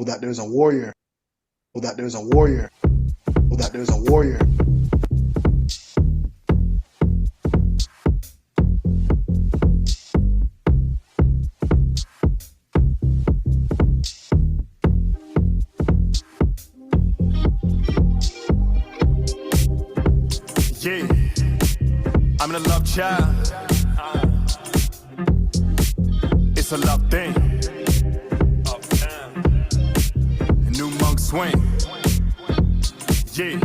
or that there's a warrior, or that there's a warrior, or that there's a warrior. Yeah, I'm the love child. It's a love thing. A new monk swing. Yeah.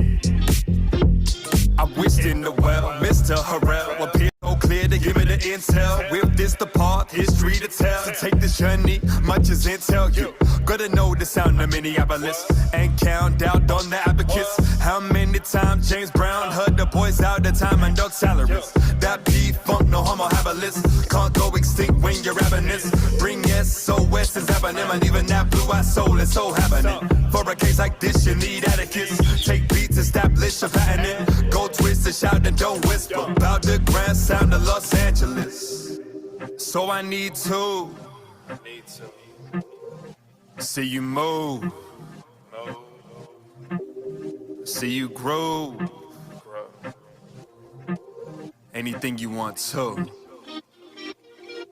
I wished in the well, Mr. Harrell appeared so clear to give me the intel. With this the path, history to tell. To take this journey, much as intel. You gotta know the sound of Minneapolis and count out on the advocates. How many times James Brown heard the boys out of time and dog salaries? That P-Funk, no homo have a list. Can't go extinct when you're ravenous. Bring SOS is happening, and even that blue-eyed soul is so happening. For a case like this, you need etiquette. Take beats, establish a pattern. Go twist and shout and don't whisper about the grand sound of Los Angeles. So I need to see you move, see you grow. Anything you want to.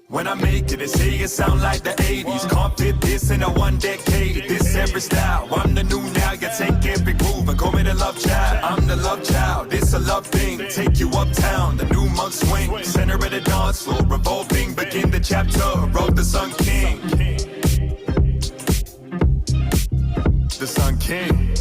When I make it, they say it sound like the 80s. Can't fit this in a one decade. This every style. I'm the new now. You take every groove and call me the love child. I'm the love child. It's a love thing. Take you uptown. The new monk swing. Center of the dance floor. Revolving. Begin the chapter. Wrote the Sun King. The Sun King.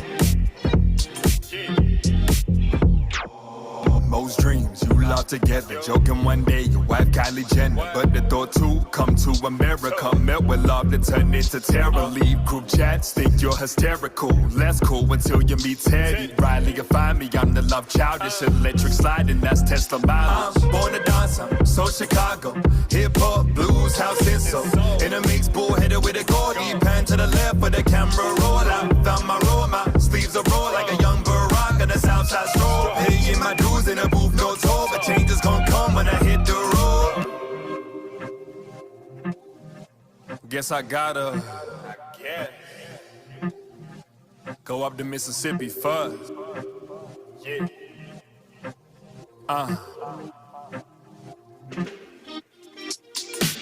Most dreams you love together. Joking one day your wife Kylie Jenner, but the thought to come to America met with love to turn into terror. Leave group chats, think you're hysterical. Less cool until you meet Teddy Riley. You find me, I'm the love child. This electric sliding, that's Tesla miles. I'm born to dance, I'm so Chicago. Hip hop, blues, house and soul. In a mix, bullheaded with a Gordy. Pan to the left with the camera roll out. Found my role, my sleeves are roll like a young Barack on the south side stroll. Paying my dues in a booth, no toll, but changes gon' come when I hit the road. Guess I gotta go up to Mississippi first. Yeah.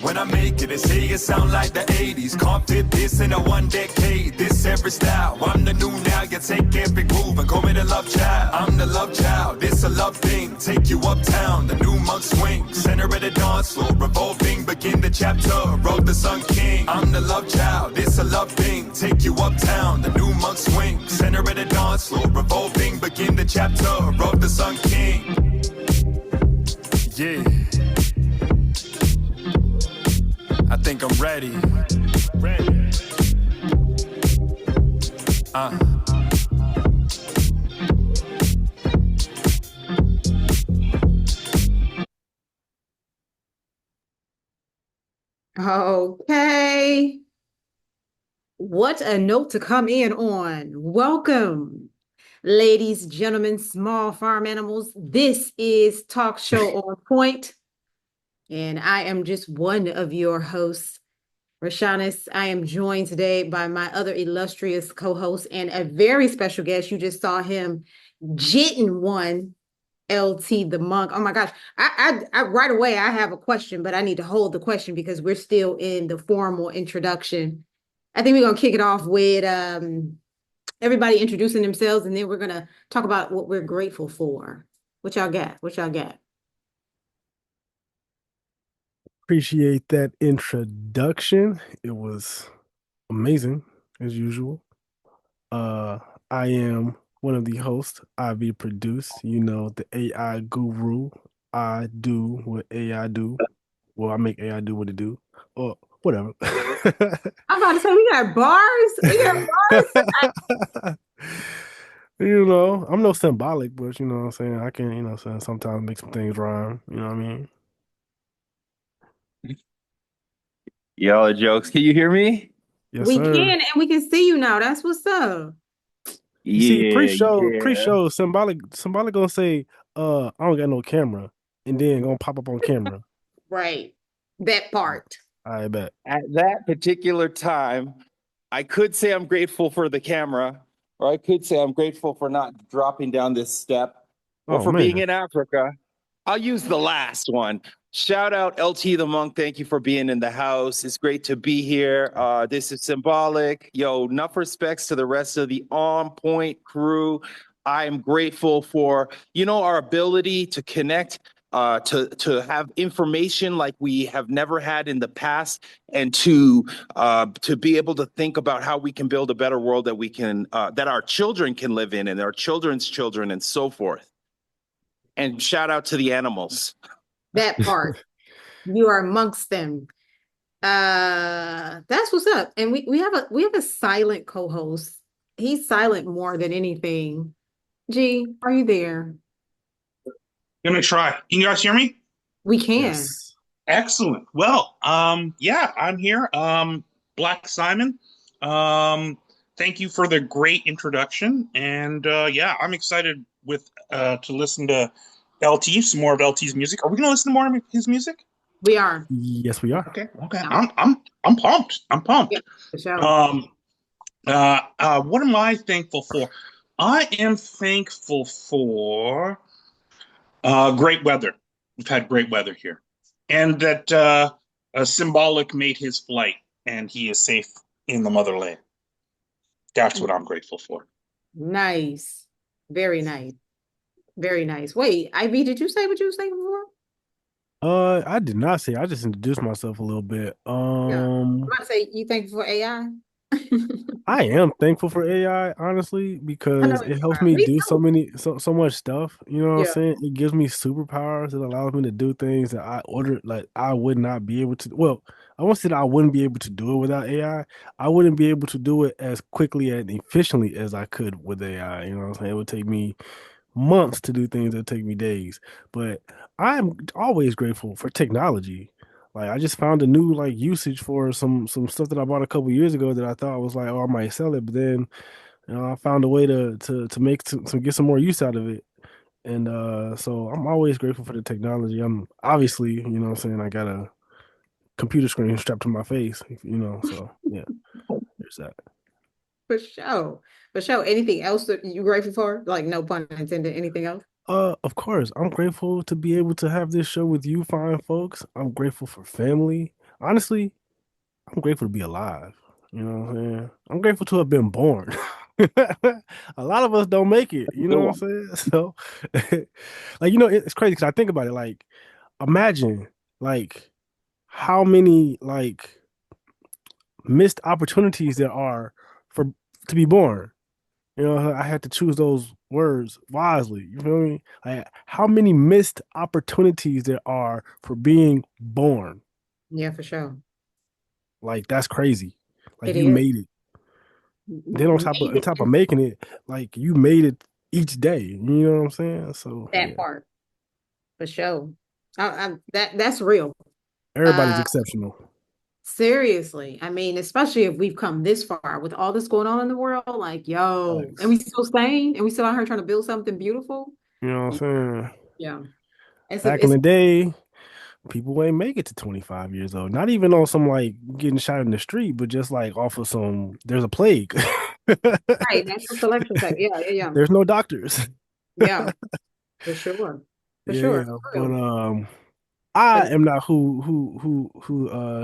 When I make it, they say it sound like the 80s. Can't fit this in a one decade. This every style. I'm the new now. You take every groove and call me the love child. I'm the love child. It's a love thing. Take you uptown. The new monk swing. Center of the dance floor. Revolving. Begin the chapter. Wrote the Sun King. I'm the love child. It's a love thing. Take you uptown. The new monk swing. Center of the dance floor. Revolving. Begin the chapter. Wrote the Sun King. Yeah. I think I'm ready. Okay. What a note to come in on. Welcome, ladies, gentlemen, small farm animals. This is Talk Show on Point. And I am just one of your hosts, Rashanis. I am joined today by my other illustrious co-host and a very special guest. You just saw him jitting one, LT the Monk. Oh my gosh. I right away, I have a question, but I need to hold the question because we're still in the formal introduction. I think we're going to kick it off with everybody introducing themselves, and then we're going to talk about what we're grateful for. What y'all got? What y'all got? Appreciate that introduction. It was amazing as usual. I am one of the hosts, IV Produce, the AI guru. I do what AI do. Well, I make AI do what it do. Or whatever. I'm about to say we got bars. We got bars. I'm no symbolic, but you know what I'm saying? I can, sometimes make some things rhyme. You know what I mean? Yo, jokes. Can you hear me? Yes, we sir. can, and we can see you now. That's what's up. You see, pre-show, yeah. symbolic gonna say, I don't got no camera, and then gonna pop up on camera. Right. That part. I bet. At that particular time, I could say I'm grateful for the camera, or I could say I'm grateful for not dropping down this step, or Oh for being man. in Africa. I'll use the last one. Shout out LT the Monk. Thank you for being in the house. It's great to be here. This is symbolic. Yo, enough respects to the rest of the On Point crew. I am grateful for, our ability to connect, to have information like we have never had in the past, and to be able to think about how we can build a better world that we can, that our children can live in, and our children's children, and so forth. And shout out to the animals. That part. You are amongst them. That's what's up. And we have a silent co-host. He's silent more than anything. G, are you there? Gonna try. Can you guys hear me? We can. Yes. Excellent. Well, yeah, I'm here. Black Simon. Thank you for the great introduction. And yeah, I'm excited to listen to LT, some more of LT's music. Are we gonna listen to more of his music? We are. Yes, we are. Okay, okay. Yeah. I'm pumped. I'm pumped. Yeah, for sure. What am I thankful for? I am thankful for great weather. We've had great weather here. And that Symbolic made his flight and he is safe in the motherland. That's what I'm grateful for. Nice. Very nice. Very nice. Wait, Ivy, did you say what you were saying before? I did not say. I just introduced myself a little bit. Yeah. I'm about to say you thankful for AI. I am thankful for AI, honestly, I know because it you helps are. me Me do too. so much stuff. You know what I'm Yeah. saying? It gives me superpowers. It allows me to do things that I would not be able to. Well, I won't say that I wouldn't be able to do it without AI. I wouldn't be able to do it as quickly and efficiently as I could with AI. You know what I'm saying? It would take me months to do things that take me days. But I'm always grateful for technology. Like I just found a new like usage for some stuff that I bought a couple years ago that I thought was like, oh, I might sell it, but then I found a way to make to get some more use out of it. And so I'm always grateful for the technology. I'm obviously, what I'm saying, I got a computer screen strapped to my face, so yeah, there's that. For sure. For sure. Anything else that you grateful for? Like, no pun intended. Anything else? Of course, I'm grateful to be able to have this show with you fine folks. I'm grateful for family. Honestly, I'm grateful to be alive. You know what I'm saying? I'm grateful to have been born. A lot of us don't make it, you Good know what one. I'm saying? So, like, it's crazy because I think about it. Like, imagine, like, how many, like, missed opportunities there are for to be born. I had to choose those words wisely. You feel me? Like, how many missed opportunities there are for being born? Yeah, for sure. Like, that's crazy. Like, It you is. made it. Then on top of making it, like you made it each day. You know what I'm saying? So That yeah, part. For sure. That's real. everybody's Uh, exceptional. seriously. I mean, especially if we've come this far with all this going on in the world, like, yo, and Thanks. we still staying and we still out here trying to build something beautiful. You know what I'm saying? Yeah. It's a Back in it's the day, people ain't make it to 25 years old. Not even on some like getting shot in the street, but just like off of some. There's a plague. right, natural selection type. Yeah, yeah, yeah. There's no doctors. Yeah, for sure. For Yeah, sure. yeah. For But real. I But am not who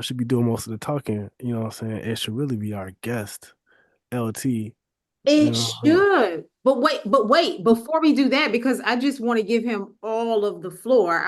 should be doing most of the talking. You know what I'm saying? It should really be our guest, LT. You it know, should. But wait, before we do that, because I just want to give him all of the floor.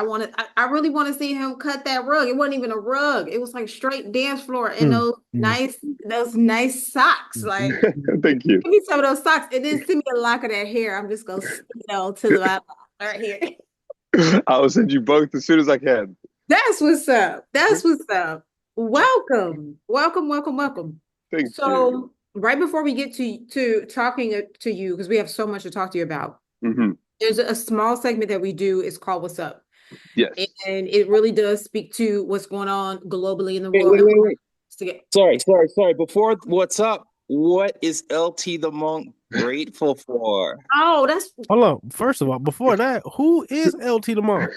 I really want to see him cut that rug. It wasn't even a rug. It was like straight dance floor and mm, mm, those nice socks. mm, Like, mm, mm. Thank you. give me some of those socks and then send me a lock of that hair. I'm just gonna to the right here. I'll send you both as soon as I can. That's what's up. That's what's up. Welcome. Welcome, welcome, welcome. Thank you. So, right before we get to talking to you, because we have so much to talk to you about, Hmm. there's a small segment that we do. It's called What's Up? Yes. And it really does speak to what's going on globally in the Wait, world. wait, And wait, wait. to get, Sorry. Before what's up? What is LT the Monk grateful for? oh, that's Hold on. First of all, before that, who is LT the Monk?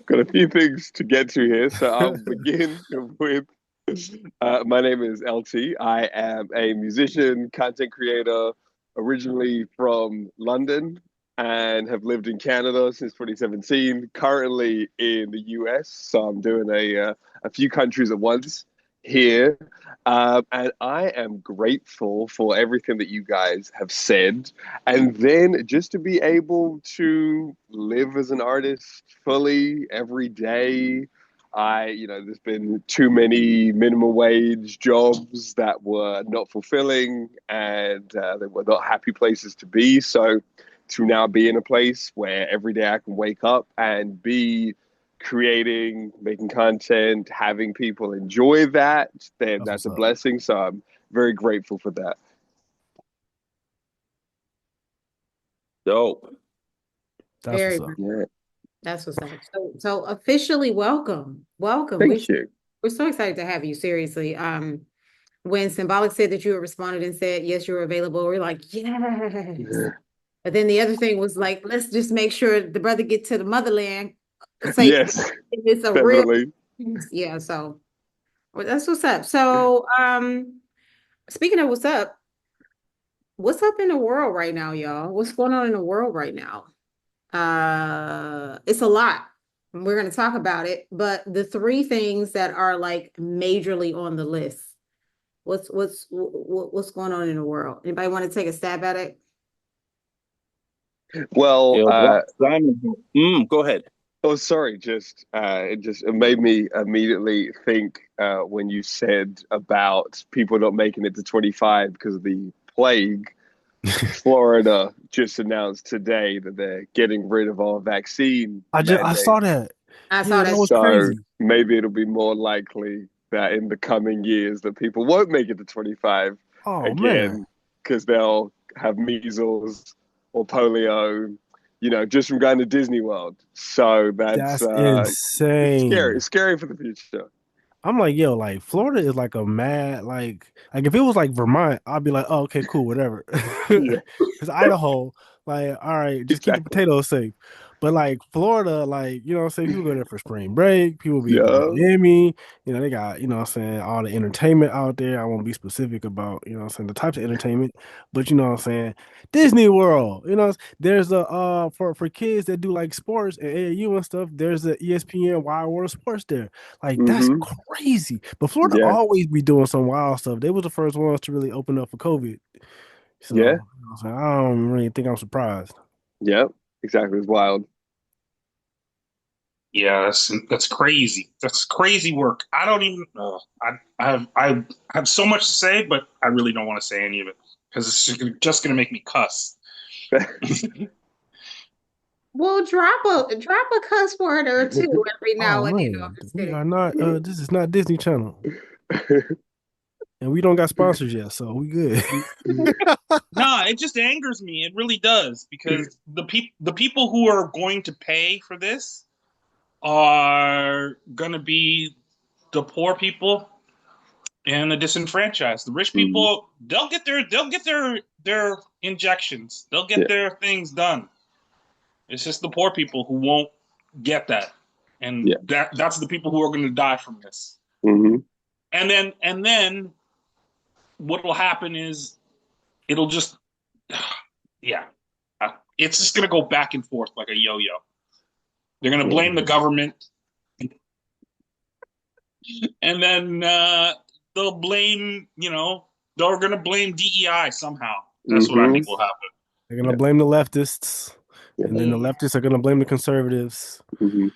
Got a few things to get to here, so I'll begin with My name is LT. I am a musician, content creator, originally from London and have lived in Canada since 2017. Currently in the US, so I'm doing a few countries at once here. And I am grateful for everything that you guys have said. And then just to be able to live as an artist fully every day. There's been too many minimum wage jobs that were not fulfilling and they were not happy places to be. So to now be in a place where every day I can wake up and be creating, making content, having people enjoy that, then that's a blessing. So I'm very grateful for that. Dope. That's Very what's up. Yeah. That's what's up. So officially welcome. Welcome. Thank you. We're so excited to have you, seriously. When Symbolic said that you had responded and said yes, you're available, we're like, yes. But then the other thing was like, let's just make sure the brother get to the motherland safe. Yes, It's a definitely. yeah, so well, that's what's up. So speaking of what's up in the world right now, y'all? What's going on in the world right now? It's a lot. We're going to talk about it, but the three things that are like majorly on the list. What's going on in the world? Anybody want to take a stab at it? Well, Go ahead. oh, sorry. It made me immediately think when you said about people not making it to 25 because of the plague. Florida just announced today that they're getting rid of all vaccine I mandates. saw that. I saw that. was So crazy. maybe it'll be more likely that in the coming years that people won't make it to 25 Oh man, again because they'll have measles or polio, just from going to Disney World. So that's that's insane. scary for the future. I'm like, yo, like Florida is like a mad, like if it was like Vermont, I'd be like, oh, okay, cool, whatever. Yeah, Because Idaho, like, all right, just keep the exactly. potatoes safe. But like Florida, like, you know what I'm saying? People go there for spring break, people be at the Yeah. Miami, they got, you know what I'm saying, all the entertainment out there. I won't be specific about, you know what I'm saying, the types of entertainment, but you know what I'm saying? Disney World, there's a for kids that do like sports and AAU and stuff, there's a ESPN Wide World of Sports there. Like that's Hmm. crazy. But Florida Yeah. always be doing some wild stuff. They was the first ones to really open up for COVID. So, Yeah. I don't really think I'm surprised. Yeah. Exactly. It's wild. Yeah, that's crazy. That's crazy work. I don't even. I have so much to say, but I really don't want to say any of it because it's just going to make me cuss. Well, drop a cuss word or two every Oh now and then. No, I'm man, just we kidding. are not. This is not Disney Channel, and we don't got sponsors yet, so we good. Nah, it just angers me. It really does because the people who are going to pay for this are going to be the poor people and the disenfranchised. The rich Mhm. people, they'll get their injections. They'll Yeah. get their things done. It's just the poor people who won't get that. And Yeah. that's the people who are going to die from this. Hmm. And then what will happen is it'll just yeah. It's just going to go back and forth like a yo-yo. They're going to Yeah. blame the government and then they'll blame, they're going to blame DEI somehow. That's what I Hmm. think will happen. They're gonna Yeah. blame the leftists, Yeah. and then the leftists are gonna blame the conservatives, Hmm.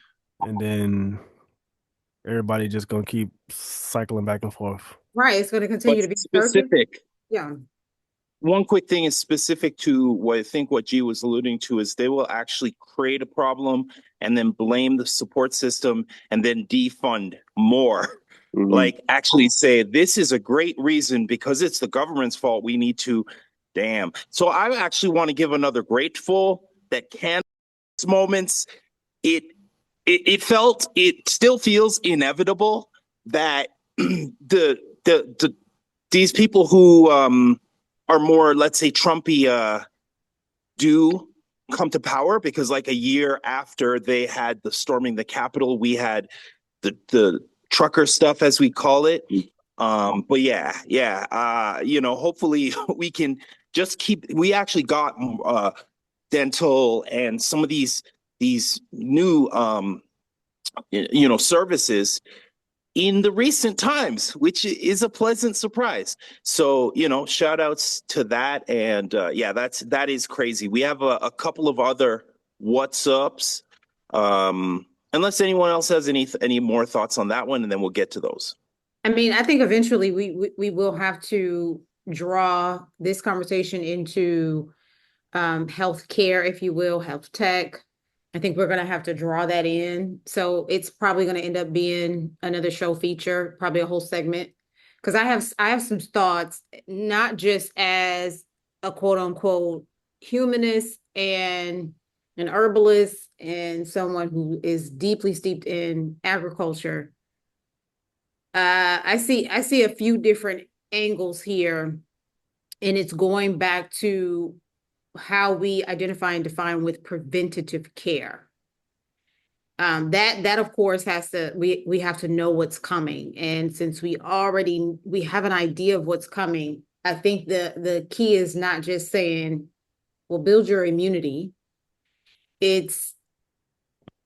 and then everybody just gonna keep cycling back and forth. Right, it's going to But continue to be circuit. specific. Yeah. One quick thing is specific to what I think what G was alluding to is they will actually create a problem and then blame the support system and then defund more. Hmm. Like actually say this is a great reason because it's the government's fault. We need to, damn. So I actually want to give another grateful that can moments. It still feels inevitable that the these people who are more, let's say, Trumpy, do come to power because, like, a year after they had the storming the Capitol, we had the trucker stuff, as we call it. But yeah. Hopefully we can just keep. We actually got dental and some of these new services in the recent times, which is a pleasant surprise. So, shout outs to that. And that is crazy. We have a couple of other what's ups. Unless anyone else has any more thoughts on that one, and then we'll get to those. I mean, I think eventually we will have to draw this conversation into healthcare, if you will, health tech. I think we're going to have to draw that in. So it's probably going to end up being another show feature, probably a whole segment. Because I have some thoughts, not just as a quote unquote humanist and an herbalist and someone who is deeply steeped in agriculture. I see a few different angles here, and it's going back to how we identify and define with preventative care. That of course we have to know what's coming. And since we have an idea of what's coming, I think the key is not just saying, well, build your immunity. It's,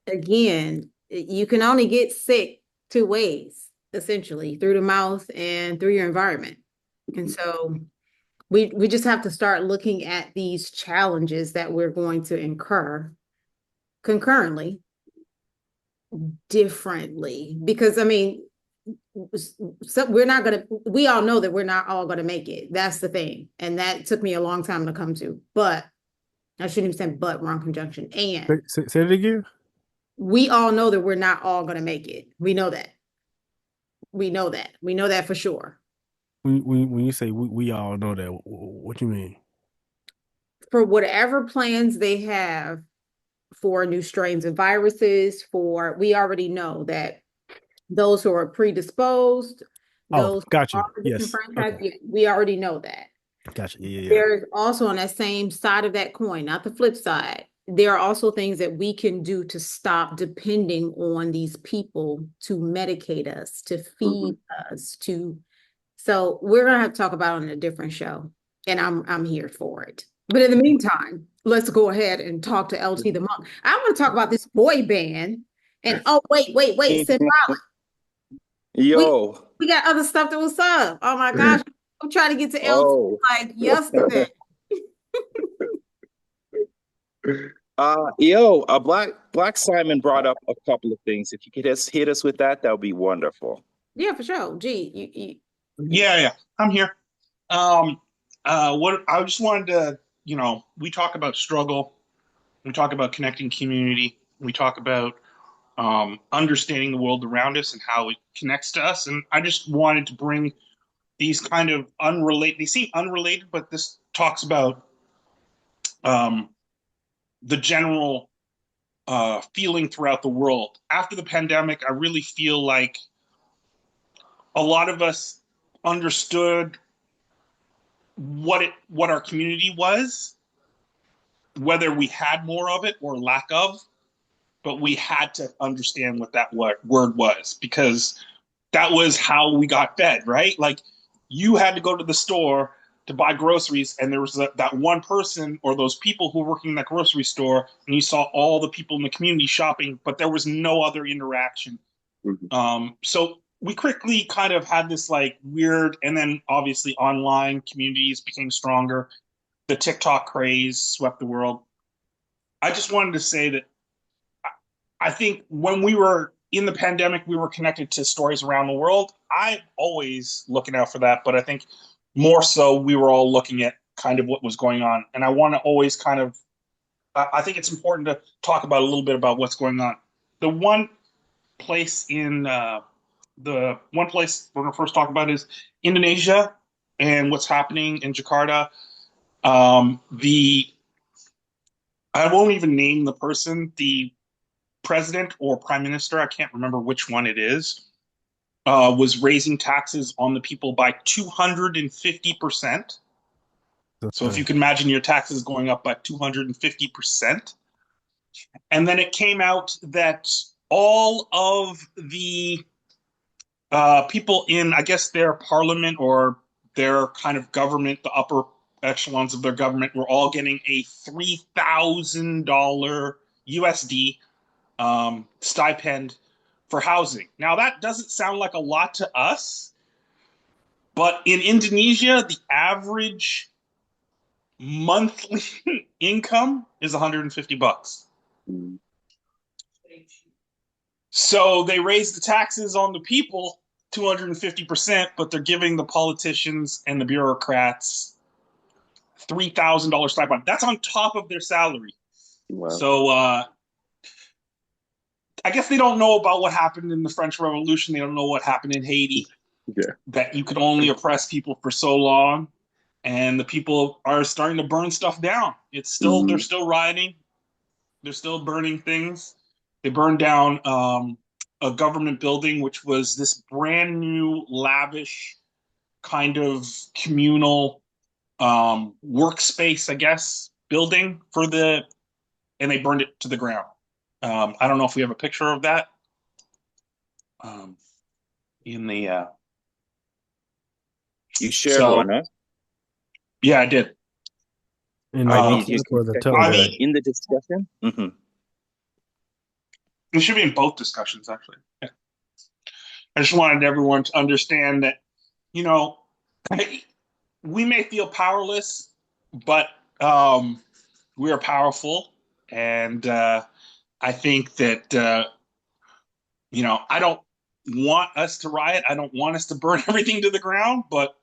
again, you can only get sick two ways, essentially, through the mouth and through your environment. And so we just have to start looking at these challenges that we're going to incur concurrently differently, because I mean, so we all know that we're not all going to make it. That's the thing. And that took me a long time to come to, but I shouldn't even say but, wrong conjunction. And Say it again. we all know that we're not all going to make it. We know that. We know that for sure. When you say we all know that, what you mean? For whatever plans they have for new strains of viruses, we already know that those who are predisposed, those gotcha. who are Yes. disenfranchised, Okay. we already know that. Gotcha. Yeah. There's also, on that same side of that coin, not the flip side, there are also things that we can do to stop depending on these people to medicate us, to feed us, so we're gonna have to talk about it on a different show, and I'm here for it. But in the meantime, let's go ahead and talk to LT the Monk. I want to talk about this boy band. And wait, Symbolic. Yo. We got other stuff that was up. Oh my gosh. I'm trying to get to LT like yesterday. Black Simon brought up a couple of things. If you could just hit us with that would be wonderful. Yeah, for sure. Gee, Yeah, I'm here. What I just wanted to, we talk about struggle, we talk about connecting community, we talk about understanding the world around us and how it connects to us. And I just wanted to bring these kind of unrelated, they seem unrelated, but this talks about the general feeling throughout the world. After the pandemic, I really feel like a lot of us understood what our community was, whether we had more of it or lack of, but we had to understand what that word was, because that was how we got fed, right? Like, you had to go to the store to buy groceries, and there was that one person or those people who were working in that grocery store, and you saw all the people in the community shopping, but there was no other interaction. So we quickly kind of had this like weird, and then obviously online communities became stronger. The TikTok craze swept the world. I just wanted to say that I think when we were in the pandemic, we were connected to stories around the world. I'm always looking out for that, but I think more so we were all looking at kind of what was going on. And I want to always kind of, I think it's important to talk about a little bit about what's going on. The one place we're going to first talk about is Indonesia and what's happening in Jakarta. I won't even name the person, the president or prime minister, I can't remember which one it is, was raising taxes on the people by 250%. So if you can imagine your taxes going up by 250%. And then it came out that all of the people in, I guess, their parliament or their kind of government, the upper echelons of their government, were all getting a $3,000 USD stipend for housing. Now, that doesn't sound like a lot to us, but in Indonesia, the average monthly income is 150 bucks. Mm. So they raise the taxes on the people 250%, but they're giving the politicians and the bureaucrats $3,000 stipend. That's on top of their salary. Wow. So I guess they don't know about what happened in the French Revolution. They don't know what happened in Haiti. Yeah. That you could only oppress people for so long, and the people are starting to burn stuff down. It's still they're still rioting. They're still burning things. They burned down a government building, which was this brand new, lavish kind of communal workspace, I guess, building for and they burned it to the ground. I don't know if we have a picture of that in the. You shared one, huh? Yeah, I did. In All the right, WhatsApp or the I Telegram? mean, in the discussion. Mm-hmm. it should be in both discussions, actually. Yeah. I just wanted everyone to understand that, you know, we may feel powerless, but we are powerful. And I think that, I don't want us to riot. I don't want us to burn everything to the ground. But,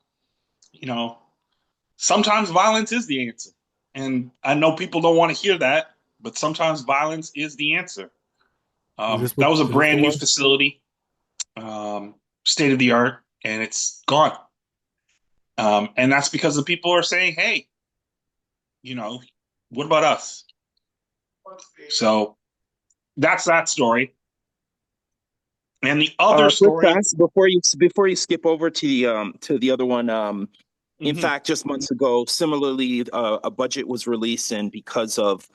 sometimes violence is the answer. And I know people don't want to hear that, but sometimes violence is the answer. That was a brand new facility, state of the art, and it's gone. And that's because the people are saying, hey, what about us? So that's that story. And the other Quick story, fast before you skip over to the other one. In fact, just months ago, similarly, a budget was released, and because of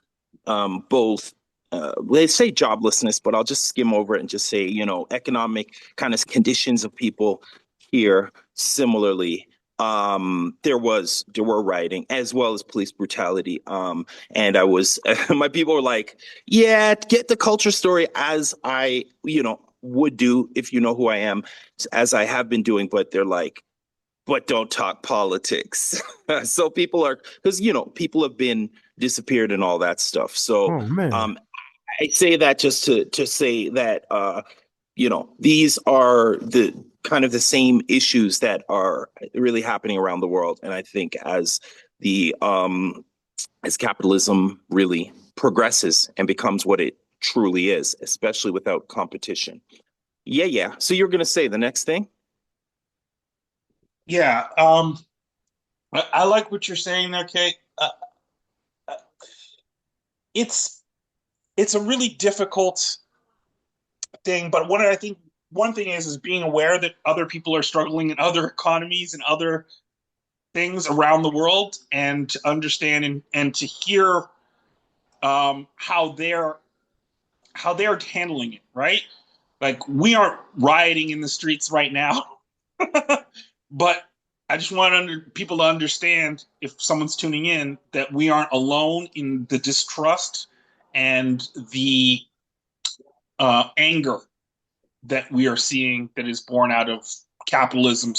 both, let's say joblessness, but I'll just skim over it and just say, economic kind of conditions of people here. Similarly, there were rioting as well as police brutality. And I was, my people were like, yeah, get the culture story as I, would do if you know who I am, as I have been doing, but they're like, but don't talk politics. So people are, because people have been disappeared and all that stuff. So Oh man. I say that just to say that these are the kind of the same issues that are really happening around the world. And I think as capitalism really progresses and becomes what it truly is, especially without competition. Yeah. So you're gonna say the next thing? yeah, I like what you're saying there, Kate. It's a really difficult thing, but I think one thing is being aware that other people are struggling in other economies and other things around the world, and to understand and to hear how they're handling it, right? Like, we aren't rioting in the streets right now, but I just want people to understand, if someone's tuning in, that we aren't alone in the distrust and the anger that we are seeing that is born out of capitalism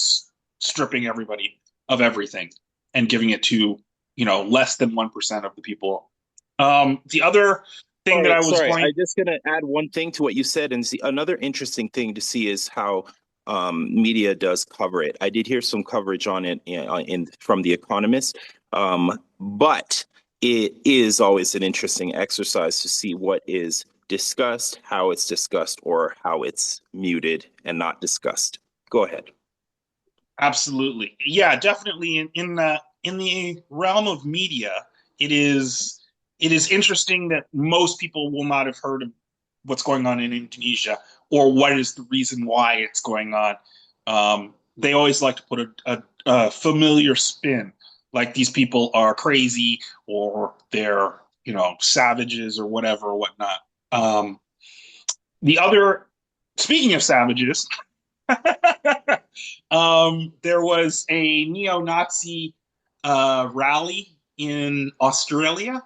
stripping everybody of everything and giving it to less than 1% of the people. The other thing that I was Sorry, going. I'm just gonna add one thing to what you said, and another interesting thing to see is how media does cover it. I did hear some coverage on it from The Economist, but it is always an interesting exercise to see what is discussed, how it's discussed, or how it's muted and not discussed. Go ahead. Absolutely. Yeah, definitely in the realm of media, it is interesting that most people will not have heard of what's going on in Indonesia, or what is the reason why it's going on. They always like to put a familiar spin, like these people are crazy, or they're savages, or whatever or whatnot. The other, speaking of savages, There was a neo-Nazi rally in Australia,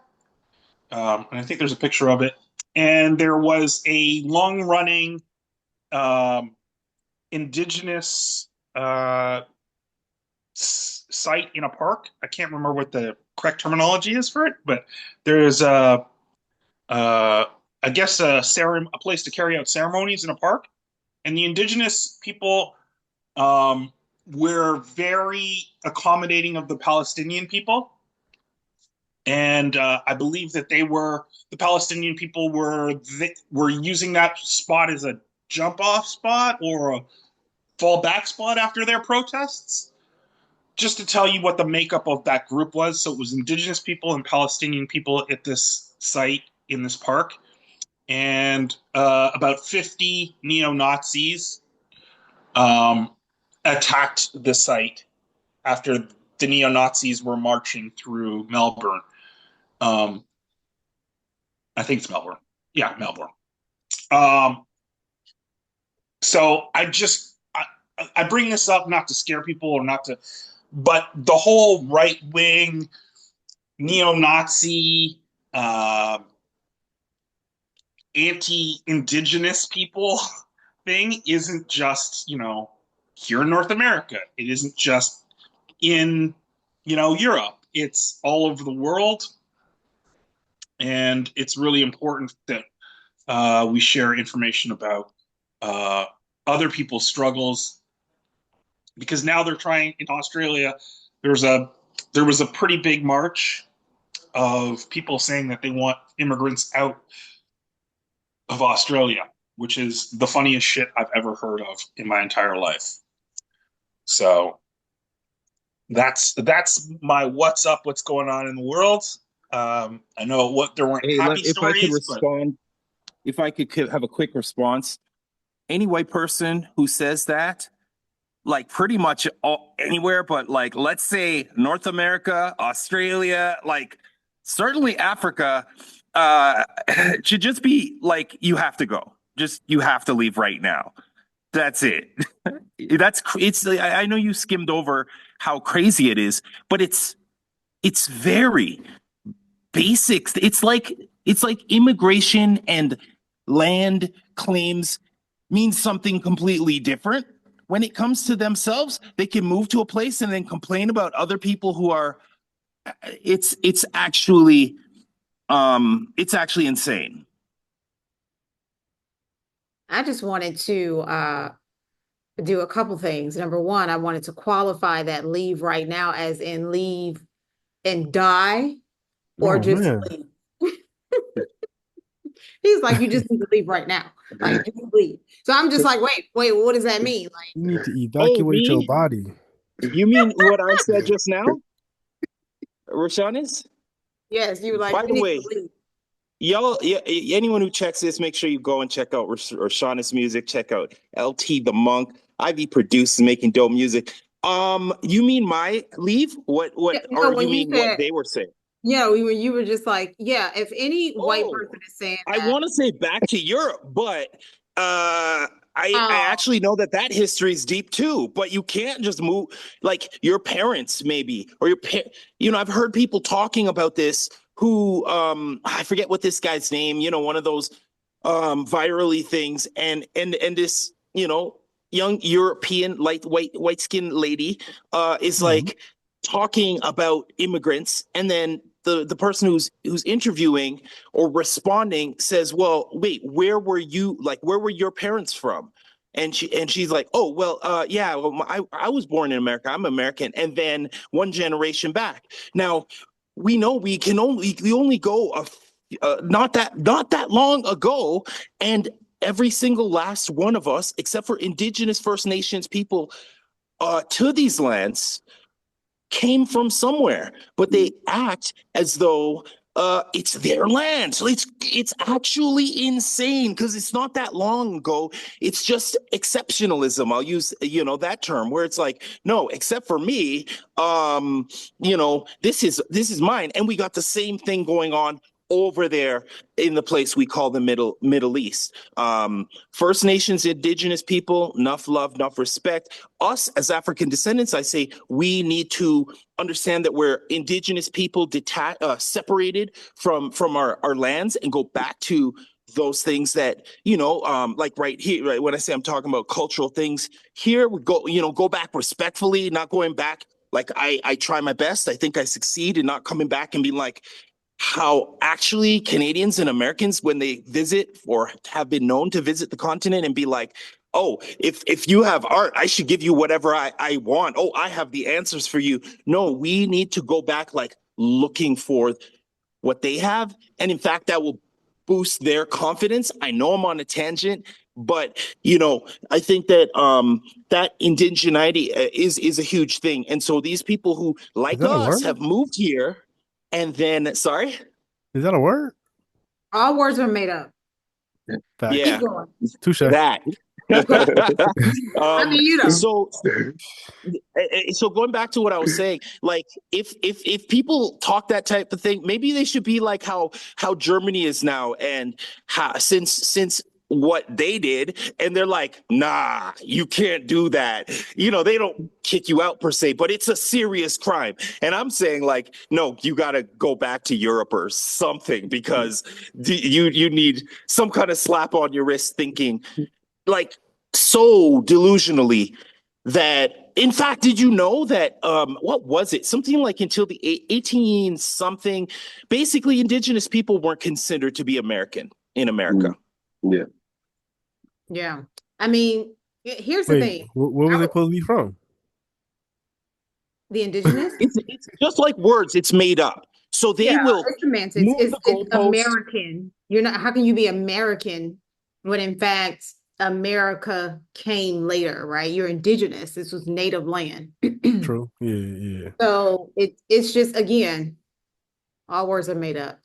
and I think there's a picture of it. And there was a long-running indigenous site in a park. I can't remember what the correct terminology is for it, but there's I guess a place to carry out ceremonies in a park, and the indigenous people were very accommodating of the Palestinian people, and I believe that the Palestinian people were using that spot as a jump off spot or a fallback spot after their protests. Just to tell you what the makeup of that group was, so it was indigenous people and Palestinian people at this site in this park, and about 50 neo-Nazis attacked the site after the neo-Nazis were marching through Melbourne. I think it's Melbourne. Yeah, Melbourne. So I bring this up not to scare people or not to, but the whole right wing neo-Nazi anti-indigenous people thing isn't just here in North America. It isn't just in Europe. It's all over the world, and it's really important that we share information about other people's struggles, because now they're trying in Australia. There was a pretty big march of people saying that they want immigrants out of Australia, which is the funniest shit I've ever heard of in my entire life. So that's my what's up, what's going on in the world. I know there weren't happy stories. If I could respond, if I could have a quick response, any white person who says that, like pretty much anywhere, but like let's say North America, Australia, like certainly Africa, should just be like, you have to go. Just you have to leave right now. That's it. I know you skimmed over how crazy it is, but it's very basic. It's like immigration and land claims means something completely different. When it comes to themselves, they can move to a place and then complain about other people who are. It's actually insane. I just wanted to do a couple things. Number one, I wanted to qualify that leave right now as in leave and die or just leave. He's like, you just need to leave right now. Like, just leave. So I'm just like, wait, what does that mean? Like, you need to evacuate your body. You mean what I said just now? Rashanis? Yes, you were like, by the way, y'all, anyone who checks this, make sure you go and check out Rashanis' music. Check out LT the Monk. Ivy produces, making dope music. You mean my leave? What or you mean what they were saying? Yeah, when you were just like, yeah, if any white person is saying that. I want to say back to Europe, but I actually know that history is deep too. But you can't just move, like your parents maybe, or I've heard people talking about this who I forget what this guy's name, one of those virally things, and this, young European white skinned lady is like talking about immigrants, and then the person who's interviewing or responding says, well, wait, where were your parents from? And she's like, oh, well, yeah, well, I was born in America. I'm American. And then one generation back. Now, we know we only go not that long ago, and every single last one of us, except for Indigenous First Nations people to these lands, came from somewhere, but they act as though it's their land. So it's actually insane, because it's not that long ago. It's just exceptionalism. I'll use that term, where it's like, no, except for me, this is mine, and we got the same thing going on over there in the place we call the Middle East. First Nations, indigenous people, enough love, enough respect. Us as African descendants, I say we need to understand that we're indigenous people, separated from our lands, and go back to those things that like right here, right when I say I'm talking about cultural things here, we go back respectfully, not going back like I try my best. I think I succeed in not coming back and being like how actually Canadians and Americans, when they visit or have been known to visit the continent, and be like, oh, if you have art, I should give you whatever I want. Oh, I have the answers for you. No, we need to go back like looking for what they have. And in fact, that will boost their confidence. I know I'm on a tangent, but I think that that indigeneity is a huge thing. And so these people who, Is like that a us, word? have moved here, and then sorry, Is that a word? All words are made up. Facts. Keep yeah, going. Touche. that. Okay. I um, mean, so so going back to what I was saying, like if people talk that type of thing, maybe they should be like how Germany is now, and how since what they did, and they're like, nah, you can't do that. They don't kick you out per se, but it's a serious crime. And I'm saying like, no, you got to go back to Europe or something, because you need some kind of slap on your wrist, thinking like so delusionally that, in fact, did you know that what was it, something like until the 18 something, basically indigenous people weren't considered to be American in America. Yeah. yeah. I mean, here's the Wait, thing. where I was they would- supposed to be from? the indigenous? It's just like words, it's made up, so they Yeah, will it's semantics. move It's the it's goalpost. American. You're not, how can you be American when in fact America came later, right? You're indigenous. This was native land. True. Yeah, yeah. So it's just again, all words are made up.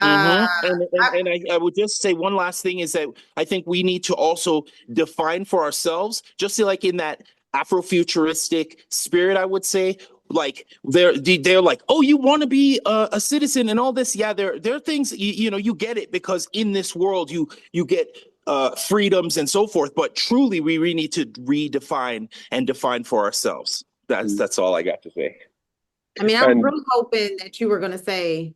Mm-hmm. And, and I, and I would just say one last thing is that I think we need to also define for ourselves, just like in that Afrofuturistic spirit, I would say, like they're like, oh, you want to be a citizen and all this. Yeah, there are things you get it, because in this world you get freedoms and so forth. But truly, we really need to redefine and define for ourselves. That's all I got to say. I mean, I was And really hoping that you were gonna say,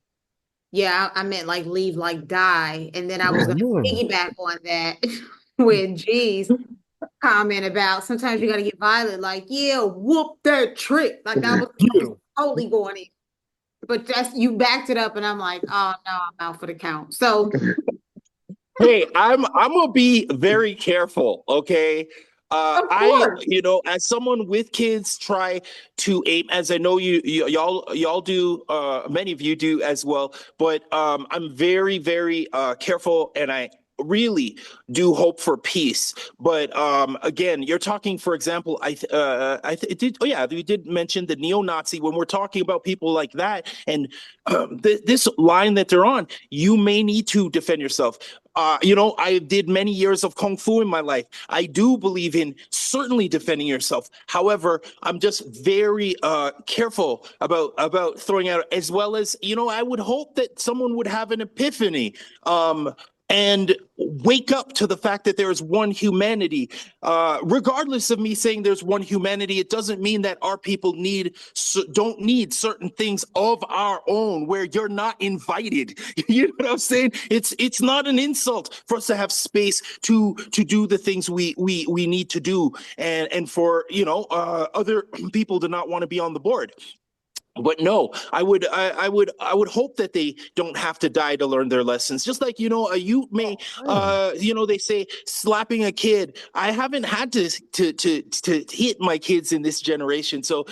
yeah, I meant like leave, like die, and then I was Oh gonna no. piggyback on that with G's comment about sometimes you gotta get violent, like, yeah, whoop that trick. Like I was Yeah. totally going in. But just you backed it up, and I'm like, oh no, I'm out for the count. So Hey, I'm gonna be very careful, okay? of I, course, as someone with kids, try to aim, as I know y'all do, many of you do as well. But I'm very, very careful, and I really do hope for peace. But again, you're talking, for example, it did. Oh yeah, we did mention the neo-Nazi. When we're talking about people like that, and this line that they're on, you may need to defend yourself. I did many years of kung fu in my life. I do believe in certainly defending yourself. However, I'm just very careful about throwing out, as well as I would hope that someone would have an epiphany. And wake up to the fact that there is one humanity. Regardless of me saying there's one humanity, it doesn't mean that our people don't need certain things of our own where you're not invited. You know what I'm saying? It's not an insult for us to have space to do the things we need to do, and for other people to not want to be on the board. But no, I would hope that they don't have to die to learn their lessons. Just like a youth may, they say slapping a kid. I haven't had to hit my kids in this generation, so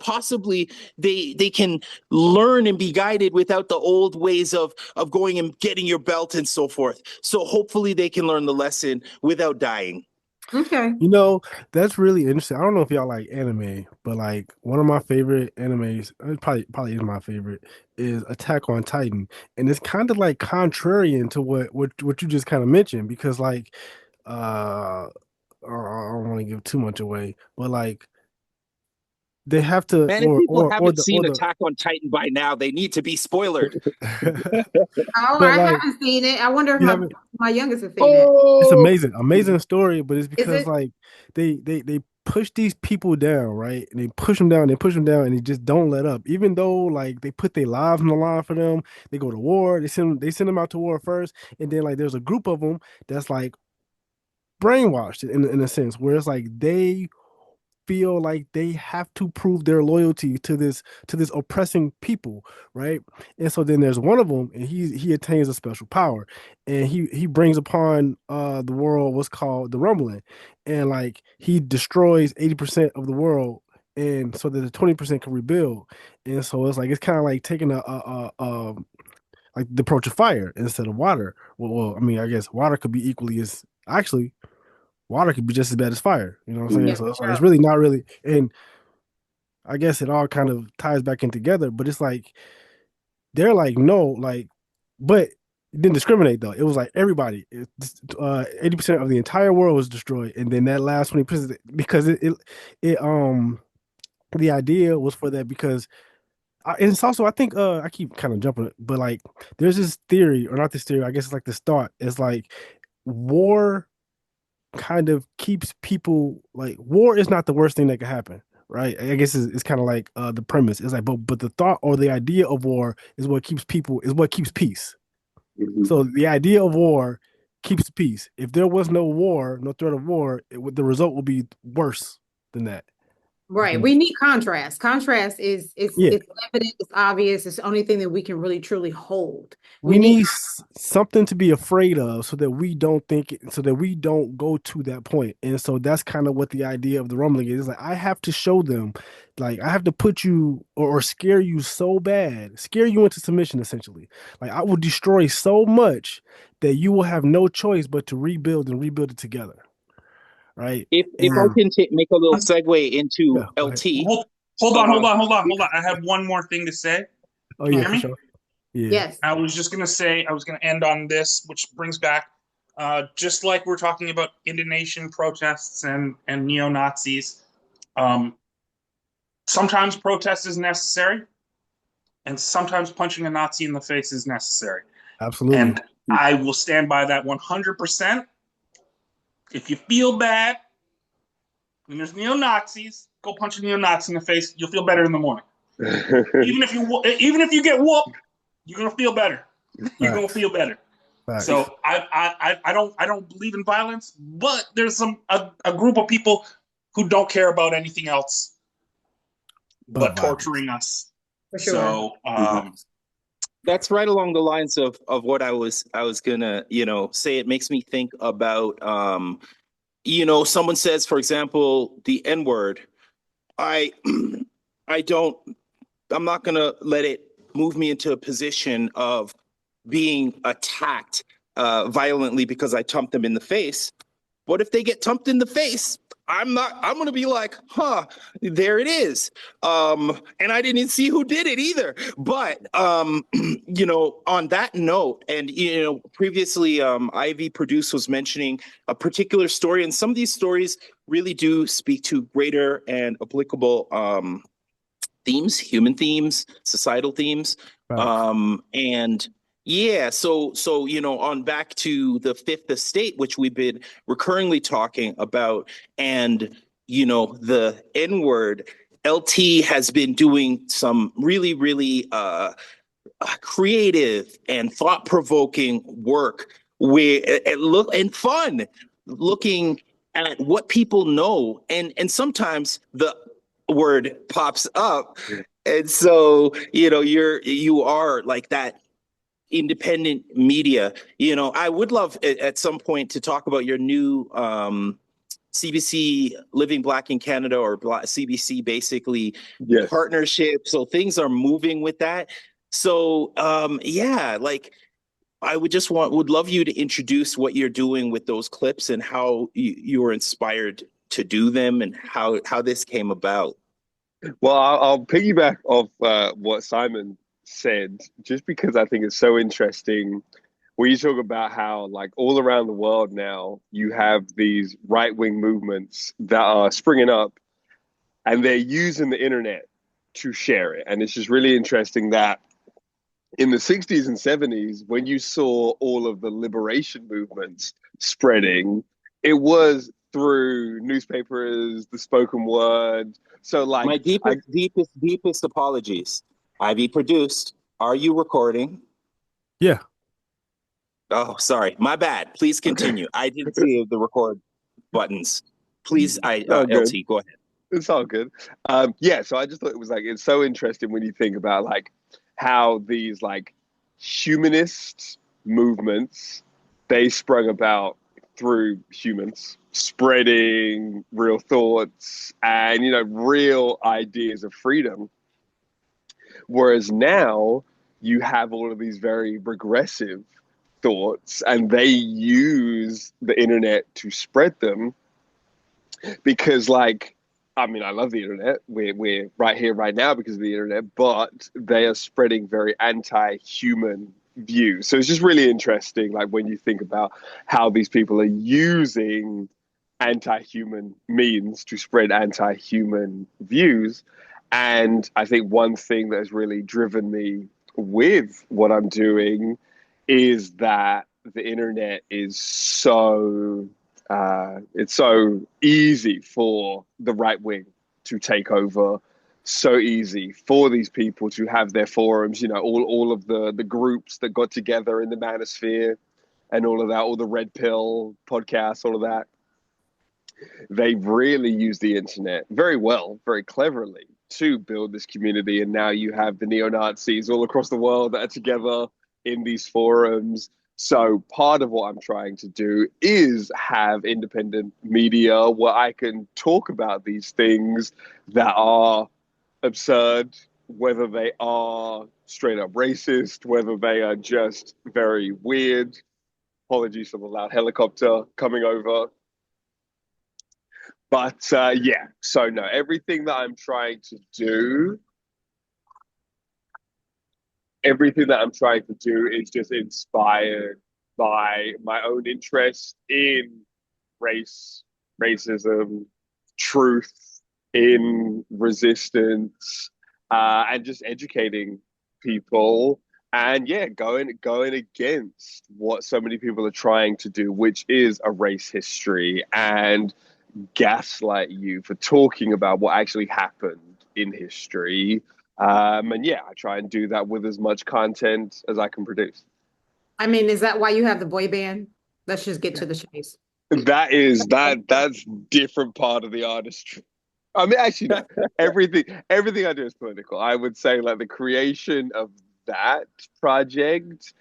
possibly they can learn and be guided without the old ways of going and getting your belt and so forth. So hopefully they can learn the lesson without dying. okay. You know, that's really interesting. I don't know if y'all like anime, but like one of my favorite animes, probably is my favorite, is Attack on Titan. And it's kind of like contrarian to what you just kind of mentioned, because like I don't want to give too much away, but like they have to, Man, if people haven't or seen the. Attack on Titan by now, they need to be spoilered. Oh, But I like, haven't seen it. I wonder if you haven't. my youngest has seen it. It's Oh, amazing, amazing story, but it's Is because it? like they push these people down, right? And they push them down, they push them down, and they just don't let up. Even though like they put their lives on the line for them, they go to war. They send them out to war first, and then like there's a group of them that's like brainwashed in a sense, where it's like they feel like they have to prove their loyalty to this oppressing people, right? And so then there's one of them, and he attains a special power, and he brings upon the world what's called the rumbling, and like he destroys 80% of the world, and so that the 20% can rebuild. And so it's kind of like taking a like the approach of fire instead of water. I mean, I guess water could be equally as actually water could be just as bad as fire. You know what I'm saying? Yeah, So it's like yeah. it's really not really, and I guess it all kind of ties back in together. But it's like they're like no, like, but it didn't discriminate though. It was like everybody. 80% of the entire world was destroyed, and then that last 20% because it the idea was for that because. And it's also, I think, I keep kind of jumping, but like, there's this theory, or not this theory, I guess it's like this thought. It's like war kind of keeps people like war is not the worst thing that could happen, right? I guess it's kind of like the premise. It's like, but the thought or the idea of war is what keeps peace. Mhm. So the idea of war keeps peace. If there was no war, no threat of war, the result would be worse than that. Right. We need contrast. Contrast is Yeah, it's evident, it's obvious, it's the only thing that we can really truly hold. We we need need something to be afraid of so that we don't so that we don't go to that point. And so that's kind of what the idea of the rumbling is. Like I have to show them, like I have to put you or scare you so bad, scare you into submission essentially. Like I will destroy so much that you will have no choice but to rebuild and rebuild it together. Right. if I And can make a little segue into yeah, go ahead. LT. Hold, Uh, hold on. I have one more thing to say. Oh Can you yeah, hear for me? sure. Yeah, yes. I was just gonna say, I was gonna end on this, which brings back, just like we're talking about Indonesian protests and neo Nazis. Um, Sometimes protest is necessary, and sometimes punching a Nazi in the face is necessary. absolutely. And I will stand by that 100%. If you feel bad when there's neo Nazis, go punch a neo Nazi in the face. You'll feel better in the morning. Even if you get whooped, you're gonna feel better. You're gonna Facts. feel better. Facts. So I don't believe in violence, but there's a group of people who don't care about anything else But but violence. torturing us. For sure. So that's right along the lines of what I was gonna say. It makes me think about someone says, for example, the N word. I I don't I'm not gonna let it move me into a position of being attacked violently because I thumped them in the face. What if they get thumped in the face? I'm gonna be like, huh, there it is. And I didn't see who did it either. But on that note, and previously Ivy Produce was mentioning a particular story, and some of these stories really do speak to greater and applicable themes, human themes, societal themes. Facts. And yeah, so on back to the fifth estate, which we've been recurringly talking about, and the N word. LT has been doing some really, really creative and thought-provoking work where and look and fun looking at what people know, and sometimes the word pops up, and so you are like that independent media. I would love at some point to talk about your new CBC Living Black in Canada, or CBC basically Yes. partnership. So things are moving with that. So yeah, like I would love you to introduce what you're doing with those clips and how you were inspired to do them and how this came about. Well, I'll piggyback off what Simon said, just because I think it's so interesting. When you talk about how, like, all around the world now, you have these right wing movements that are springing up, and they're using the internet to share it. And it's just really interesting that in the 60s and 70s, when you saw all of the liberation movements spreading, it was through newspapers, the spoken word. So, like, My deepest apologies. Ivy produced. Are you recording? Yeah. Oh, sorry. My bad. Please continue. I didn't see the record buttons. Please, all good. LT, go ahead. It's all good. Yeah, so I just thought it was like, it's so interesting when you think about like how these like humanist movements, they sprung about through humans spreading real thoughts and, you know, real ideas of freedom. Whereas now you have all of these very regressive thoughts and they use the internet to spread them because, like, I mean, I love the internet. We're right here, right now because of the internet, but they are spreading very anti-human views. So it's just really interesting, like when you think about how these people are using anti-human means to spread anti-human views. And I think one thing that has really driven me with what I'm doing is that the internet is so it's so easy for the right wing to take over, so easy for these people to have their forums, you know, all of the groups that got together in the manosphere and all of that, all the red pill podcasts, all of that. They really use the internet very well, very cleverly to build this community. And now you have the neo-Nazis all across the world that are together in these forums. So part of what I'm trying to do is have independent media where I can talk about these things that are absurd, whether they are straight up racist, whether they are just very weird. Apologies for the loud helicopter coming over. But yeah, so no, everything that I'm trying to do is just inspired by my own interest in racism, truth, in resistance, and just educating people. And yeah, going against what so many people are trying to do, which is erase history and gaslight you for talking about what actually happened in history. And yeah, I try and do that with as much content as I can produce. I mean, is that why you have the boy band? Let's just get to the chase. That's different part of the artistry. I mean, actually, no. Everything I do is political. I would say like the creation of that project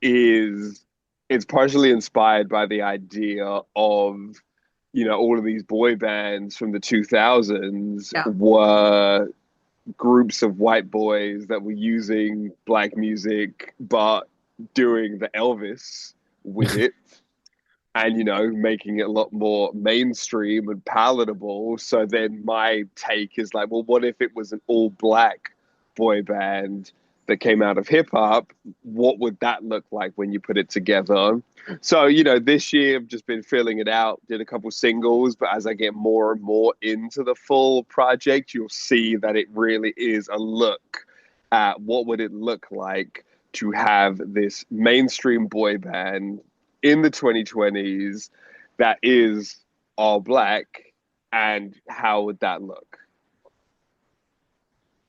is it's partially inspired by the idea of, you know, all of these boy bands from the 2000s were groups of white boys that were using black music but doing the Elvis with it and, you know, making it a lot more mainstream and palatable. So then my take is like, well, what if it was an all black boy band that came out of hip hop? What would that look like when you put it together? So, you know, this year I've just been filling it out, did a couple singles, but as I get more and more into the full project, you'll see that it really is a look at what would it look like to have this mainstream boy band in the 2020s that is all black, and how would that look?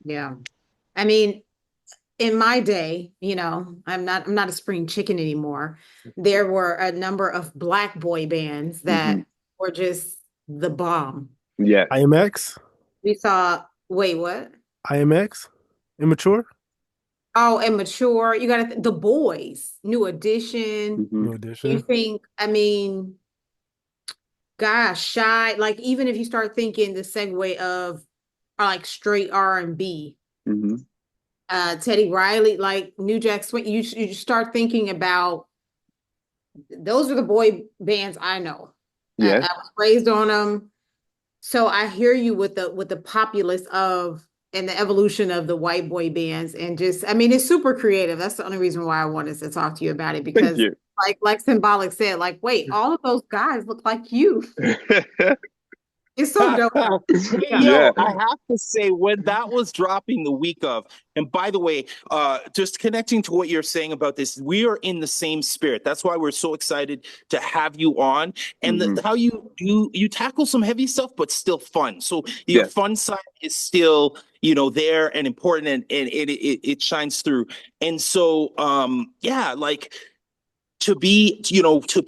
Yeah. I mean, in my day, you know, I'm not a spring chicken anymore. There were a number of black boy bands that were just the bomb. Yeah. IMX? We saw, wait, what? IMX? Immature? Oh, and Mature. You got the Boys, New Edition. New You Edition. think, I mean, gosh, Shy, like even if you start thinking the segue of like straight R&B, Teddy Riley, like New Jack Swing, you start thinking about those are the boy bands I know. Yeah. I was raised on them. So I hear you with the populace of and the evolution of the white boy bands, and just, I mean, it's super creative. That's the only reason why I wanted to talk to you about it, because like Symbolic said, like, wait, all of those guys look like you. It's so dope. Hey, Yeah. Yeah. yo, I have to say, when that was dropping the week of, and by the way, just connecting to what you're saying about this, we are in the same spirit. That's why we're so excited to have you on, and Mhm. how you tackle some heavy stuff, but still fun. So your Yeah. fun side is still, there and important, and it shines through. And so, yeah, like, to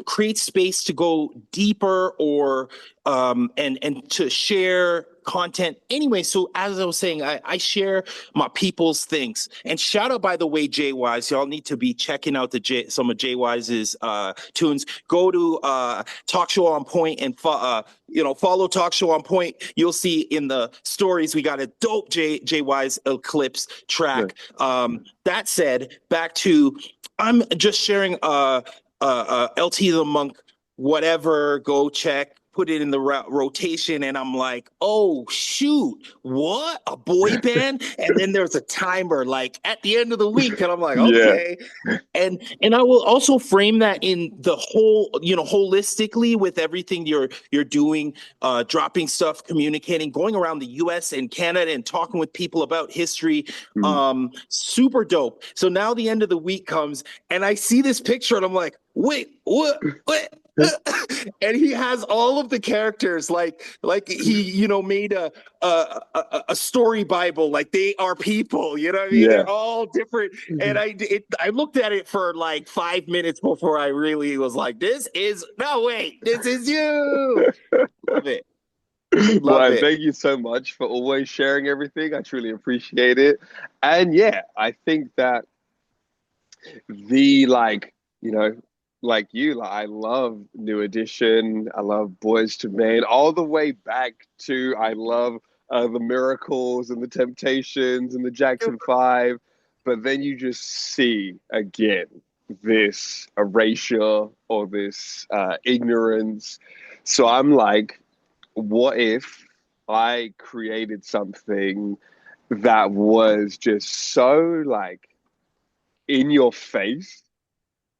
create space to go deeper, or and to share content anyway. So as I was saying, I share my people's things. And shout out, by the way, Jay Wise. Y'all need to be checking out some of Jay Wise's tunes. Go to Talk Show on Point and follow Talk Show on Point. You'll see in the stories we got a dope Jay Wise Eclipse track. That said, back to, I'm just sharing LT the Monk, whatever, go check, put it in the rotation, and I'm like, oh shoot, what, a boy band? And then there's a timer like at the end of the week, and I'm like, Yeah. okay. And I will also frame that in the whole, holistically, with everything you're doing, dropping stuff, communicating, going around the US and Canada and talking with people about history. Super dope. So now the end of the week comes, and I see this picture, and I'm like, wait, what? And he has all of the characters, like he, made a story Bible, like they are people, you know what I mean? Yeah. They're all different. And I looked at it for like 5 minutes before I really was like, this is you. Love it. Love Well, it. thank you so much for always sharing everything. I truly appreciate it. And yeah, I think that the like you, like I love New Edition, I love Boys to Men, all the way back to I love the Miracles and the Temptations and the Jackson Five, but then you just see again this erasure or this ignorance. So I'm like, what if I created something that was just so like in your face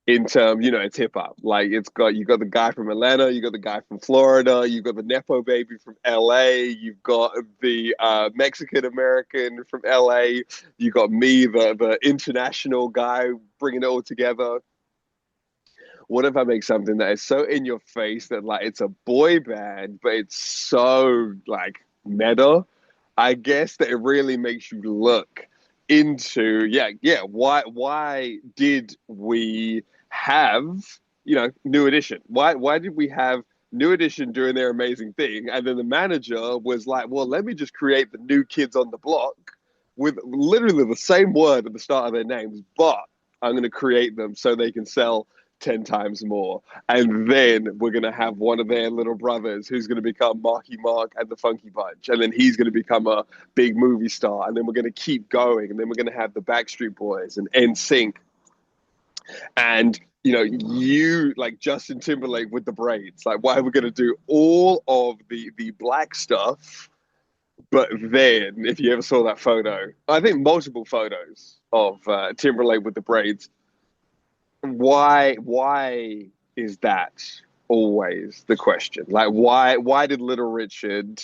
in terms, it's hip hop. Like you got the guy from Atlanta, you got the guy from Florida, you got the Nepo baby from LA, you've got the Mexican American from LA, you got me, the international guy bringing it all together. What if I make something that is so in your face that like it's a boy band, but it's so like meta, I guess, that it really makes you look into why did we have New Edition? Why did we have New Edition doing their amazing thing, and then the manager was like, well, let me just create the New Kids on the Block with literally the same word at the start of their names, but I'm going to create them so they can sell 10 times more. And then we're going to have one of their little brothers who's going to become Marky Mark and the Funky Bunch. And then he's going to become a big movie star. And then we're going to keep going. And then we're going to have the Backstreet Boys and NSYNC. And, you like Justin Timberlake with the braids. Like, why are we going to do all of the black stuff? But then, if you ever saw that photo, I think multiple photos of Timberlake with the braids, why is that always the question? Like why did Little Richard,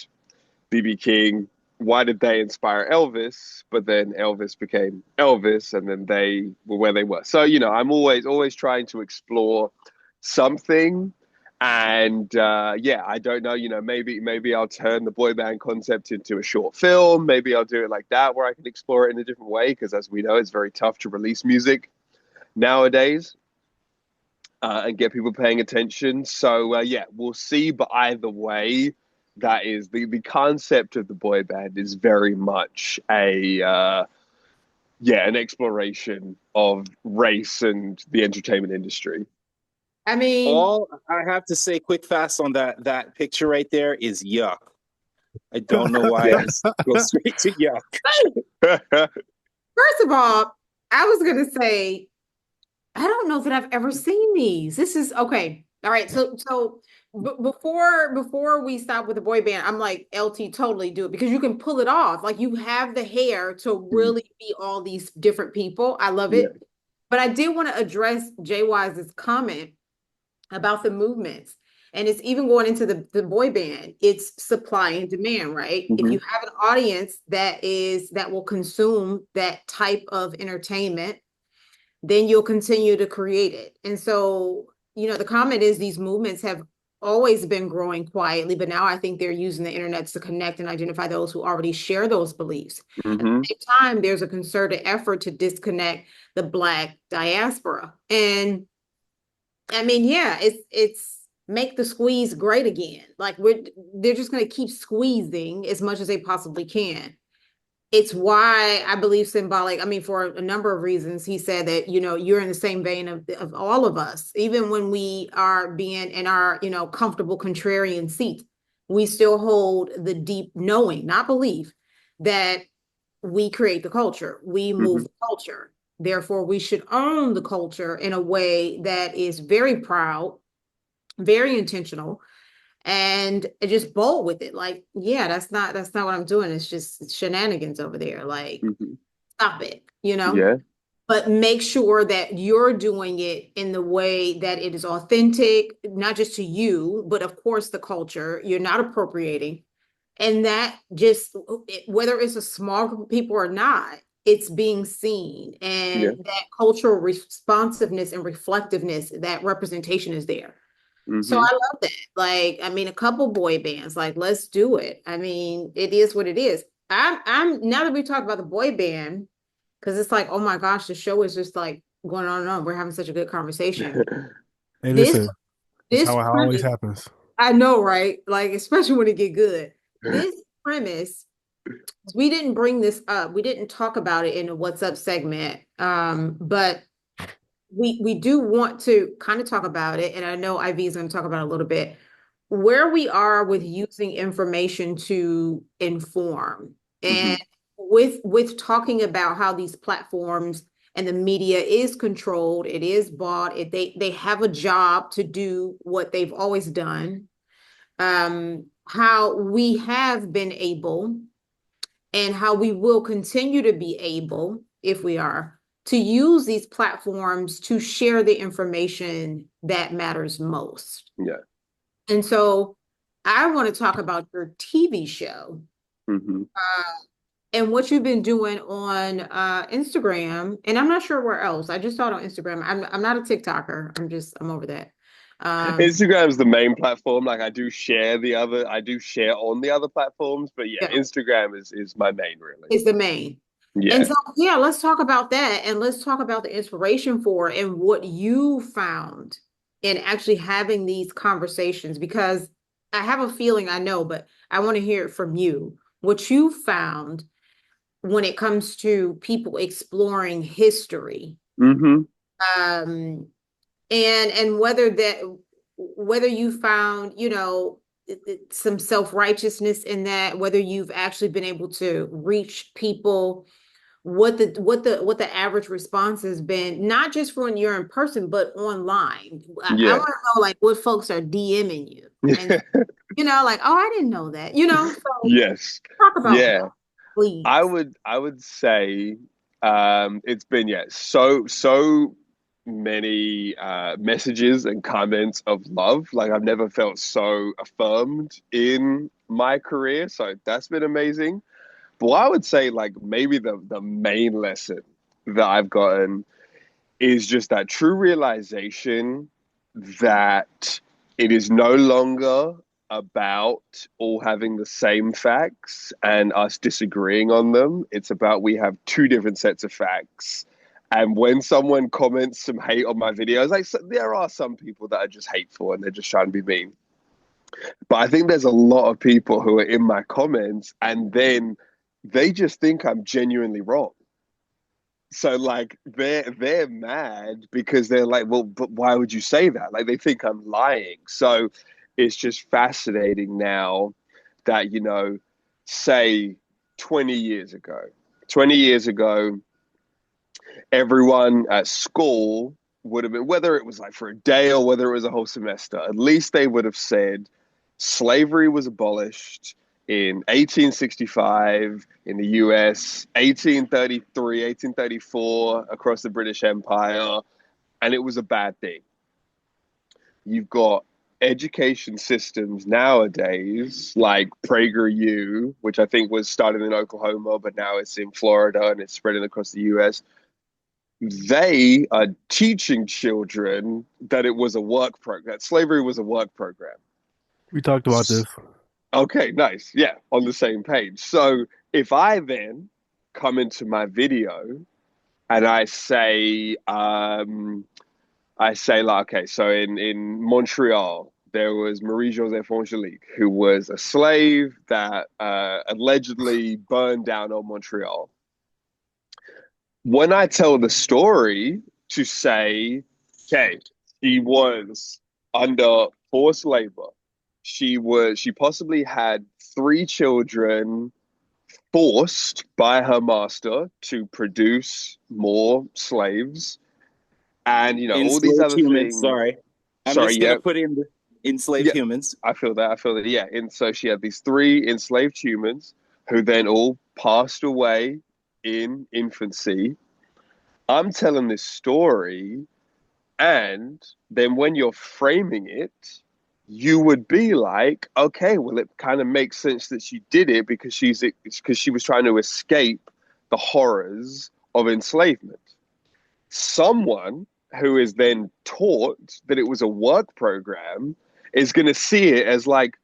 BB King, why did they inspire Elvis, but then Elvis became Elvis, and then they were where they were? So I'm always trying to explore something. And I don't know, maybe I'll turn the boy band concept into a short film. Maybe I'll do it like that, where I can explore it in a different way, because as we know, it's very tough to release music nowadays and get people paying attention. So we'll see. But either way, that is the concept of the boy band is very much an exploration of race and the entertainment industry. I mean, All I have to say, quick fast, on that picture right there is yuck. I don't know why I just go straight to yuck. first of all, I was going to say, I don't know that I've ever seen these. This is okay. All right. So before we stop with the boy band, I'm like, LT, totally do it, because you can pull it off. Like, you have the hair to really be all these different people. I love it. But I did want to address Jay Wise's comment about the movements. And it's even going into the boy band. It's supply and demand, right? If Hmm. you have an audience that will consume that type of entertainment, then you'll continue to create it. And so, the comment is these movements have always been growing quietly, but now I think they're using the internet to connect and identify those who already share those beliefs. At the Hmm. same time, there's a concerted effort to disconnect the Black diaspora. And I mean, yeah, it's make the squeeze great again. Like they're just going to keep squeezing as much as they possibly can. It's why I believe symbolic. I mean, for a number of reasons, he said that, you're in the same vein of all of us. Even when we are being in our, comfortable contrarian seat, we still hold the deep knowing, not belief, that we create the culture, we move Hmm. the culture. Therefore, we should own the culture in a way that is very proud, very intentional, and just bold with it. Like, yeah, that's not what I'm doing. It's just shenanigans over there. Like, Hmm. stop it. Yeah. But make sure that you're doing it in the way that it is authentic, not just to you, but of course the culture. You're not appropriating. And that just, whether it's a small group of people or not, it's being seen. Yeah. And that cultural responsiveness and reflectiveness, that representation is there. So I Hmm. love that. Like, I mean, a couple boy bands, like, let's do it. I mean, it is what it is. I'm now that we talk about the boy band, because it's like, oh my gosh, the show is just like going on and on. We're having such a good conversation. Hey, This listen, that's this how it always premise, happens. I know, right? Like, especially when it get good. This premise, we didn't bring this up. We didn't talk about it in the What's Up segment. But we do want to kind of talk about it, and I know Ivy is going to talk about it a little bit, where we are with using information to inform, Hmm. and with talking about how these platforms and the media is controlled, it is bought, they have a job to do what they've always done. How we have been able and how we will continue to be able, if we are, to use these platforms to share the information that matters most. Yeah. And so I want to talk about your TV show, Hmm. uh, and what you've been doing on Instagram. And I'm not sure where else. I just saw it on Instagram. I'm not a TikToker. I'm over that. Um, Instagram is the main platform. Like I do share on the other platforms, but yeah, yeah. Instagram is my main really. Is the main. And Yeah. so, yeah, let's talk about that, and let's talk about the inspiration for it and what you found in actually having these conversations, because I have a feeling I know, but I want to hear it from you. What you found when it comes to people exploring history, Hmm. um, and whether you found, some self-righteousness in that, whether you've actually been able to reach people, what the average response has been, not just for when you're in person, but online. I Yeah. want to know, like, what folks are DMing you, and like, oh, I didn't know that. So Yes. talk about Yeah. that, please. I would say it's been so many messages and comments of love. Like I've never felt so affirmed in my career. So that's been amazing. But what I would say, like maybe the main lesson that I've gotten is just that true realization that it is no longer about all having the same facts and us disagreeing on them. It's about we have two different sets of facts. And when someone comments some hate on my videos, like so, there are some people that are just hateful and they're just trying to be mean. But I think there's a lot of people who are in my comments and then they just think I'm genuinely wrong. So like they're mad because they're like, well, but why would you say that? Like they think I'm lying. So it's just fascinating now that, say 20 years ago, 20 years ago, everyone at school would have been, whether it was like for a day or whether it was a whole semester, at least they would have said slavery was abolished in 1865 in the US, 1833, 1834 across the British Empire, and it was a bad thing. You've got education systems nowadays, like PragerU, which I think was started in Oklahoma, but now it's in Florida and it's spreading across the US, they are teaching children that it was a work program, that slavery was a work program. We talked about this. Okay, nice. Yeah, on the same page. So if I then come into my video and I say like, okay, so in Montreal, there was Marie-Joseph Angelique, who was a slave that allegedly burned down on Montreal. When I tell the story to say, okay, she was under forced labor. She possibly had 3 children forced by her master to produce more slaves. And all these Enslaved other humans. things. Sorry, I'm Sorry, just gonna yeah, put in the enslaved yeah, humans. I feel that. I feel that. Yeah, and so she had these 3 enslaved humans who then all passed away in infancy. I'm telling this story, and then when you're framing it, you would be like, okay, well, it kind of makes sense that she did it because she was trying to escape the horrors of enslavement. Someone who is then taught that it was a work program is going to see it as like,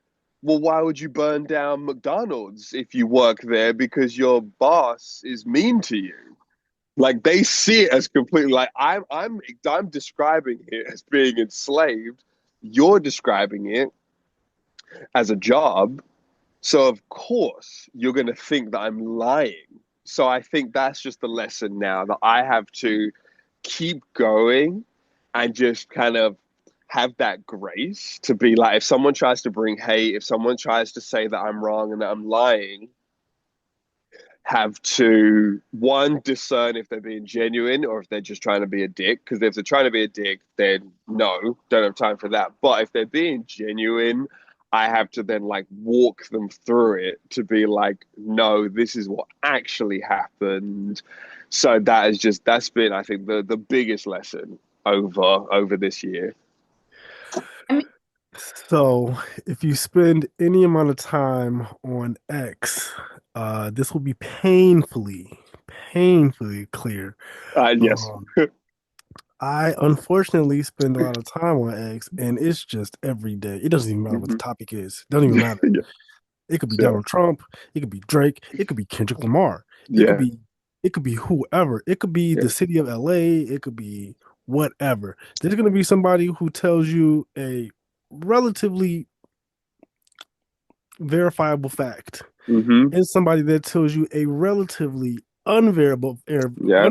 well, why would you burn down McDonald's if you work there because your boss is mean to you? Like they see it as completely like I'm describing it as being enslaved. You're describing it as a job. So of course you're going to think that I'm lying. So I think that's just the lesson now that I have to keep going and just kind of have that grace to be like, if someone tries to bring hate, if someone tries to say that I'm wrong and that I'm lying, have to one discern if they're being genuine or if they're just trying to be a dick. Because if they're trying to be a dick, then no, don't have time for that. But if they're being genuine, I have to then like walk them through it to be like, no, this is what actually happened. So that's been, I think, the biggest lesson over this year. I mean, So, if you spend any amount of time on X, this will be painfully clear. Yes. Um, I unfortunately spend a lot of time on X, and it's just every day. It doesn't even matter what the Mhm. topic is. It doesn't even matter. Yeah. It could be Yeah. Donald Trump. It could be Drake. It could be Kendrick Lamar. It could Yeah. be it could be whoever. It could be Yeah. the city of LA. It could be whatever. There's gonna be somebody who tells you a relatively verifiable fact, Hmm. and somebody that tells you a relatively Yeah.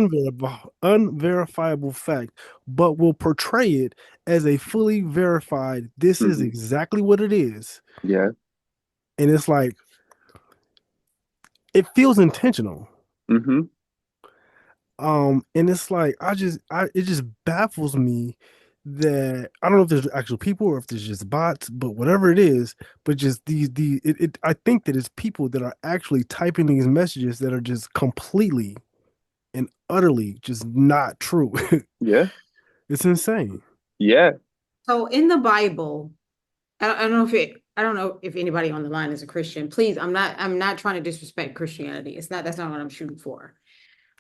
unverifiable fact, but will portray it as a fully verified. This is Hmm. exactly what it is, Yeah. and it's like it feels intentional. Hmm. And it's like it just baffles me that I don't know if there's actual people or if there's just bots, but whatever it is, but just I think that it's people that are actually typing these messages that are just completely and utterly just not true. Yeah. It's insane. Yeah. so in the Bible, I don't know if anybody on the line is a Christian. Please, I'm not trying to disrespect Christianity. That's not what I'm shooting for.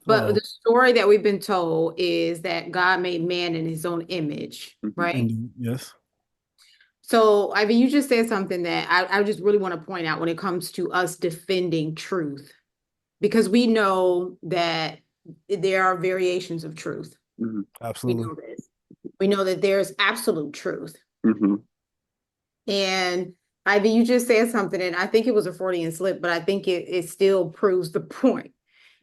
But Oh, the story that we've been told is that God made man in his own image, Hmm. right? indeed, yes. So, I mean, you just said something that I just really want to point out when it comes to us defending truth, because we know that there are variations of truth. Hmm. We Absolutely. know this. We know that there's absolute truth. Hmm. And Ivy, you just said something, and I think it was a Freudian slip, but I think it still proves the point.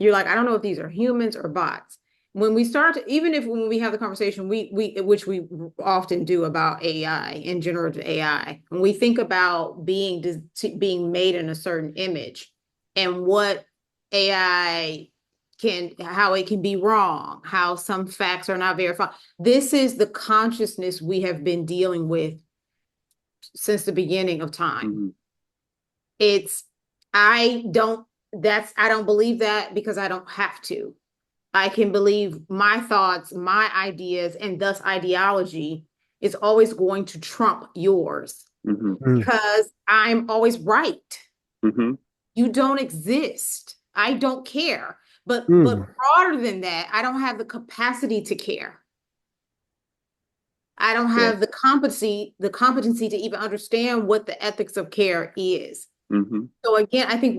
You're like, I don't know if these are humans or bots. When we start to, even if when we have the conversation, which we often do about AI and generative AI, when we think about being made in a certain image and what AI how it can be wrong, how some facts are not verified. This is the consciousness we have been dealing with since the beginning of time. Hmm. It's I don't I don't believe that because I don't have to. I can believe my thoughts, my ideas, and thus ideology is always going to trump yours because I'm always right. You don't exist. I don't care. But broader than that, I don't have the capacity to care. I don't have the competency to even understand what the ethics of care is. So again, I think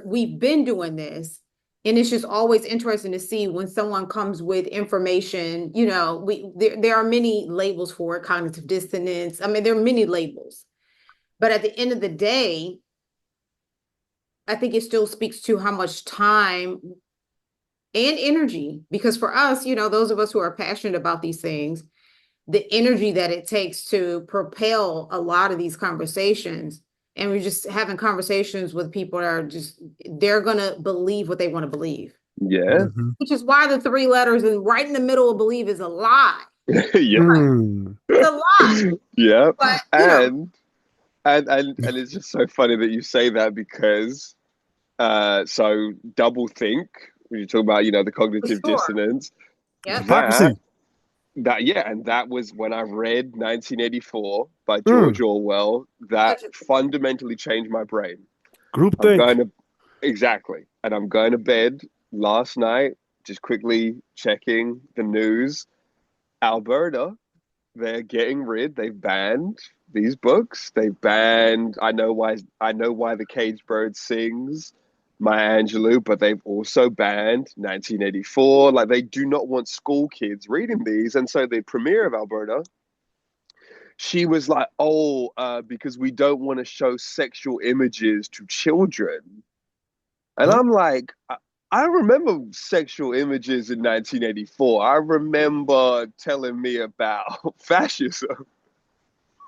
we've been doing this, and it's just always interesting to see when someone comes with information. You know, there are many labels for it, cognitive dissonance. I mean, there are many labels, but at the end of the day, I think it still speaks to how much time and energy, because for us, you know, those of us who are passionate about these things, the energy that it takes to propel a lot of these conversations. And we're just having conversations with people that are they're going to believe what they want to believe. Yeah. Which is why the 3 letters and right in the middle of believe is a lie. Yeah. It's a lie. Yeah. But, And it's just so funny that you say that because so double think when you talk about, you know, the cognitive dissonance. Yep. And that was when I read 1984 by George Orwell. That fundamentally changed my brain. Exactly. And I'm going to bed last night, just quickly checking the news. Alberta, they've banned these books. They've banned I Know Why the Caged Bird Sings, Maya Angelou, but they've also banned 1984. Like, they do not want school kids reading these. And so the premier of Alberta, she was like, because we don't want to show sexual images to children. And I'm like, I remember sexual images in 1984. I remember telling me about fascism.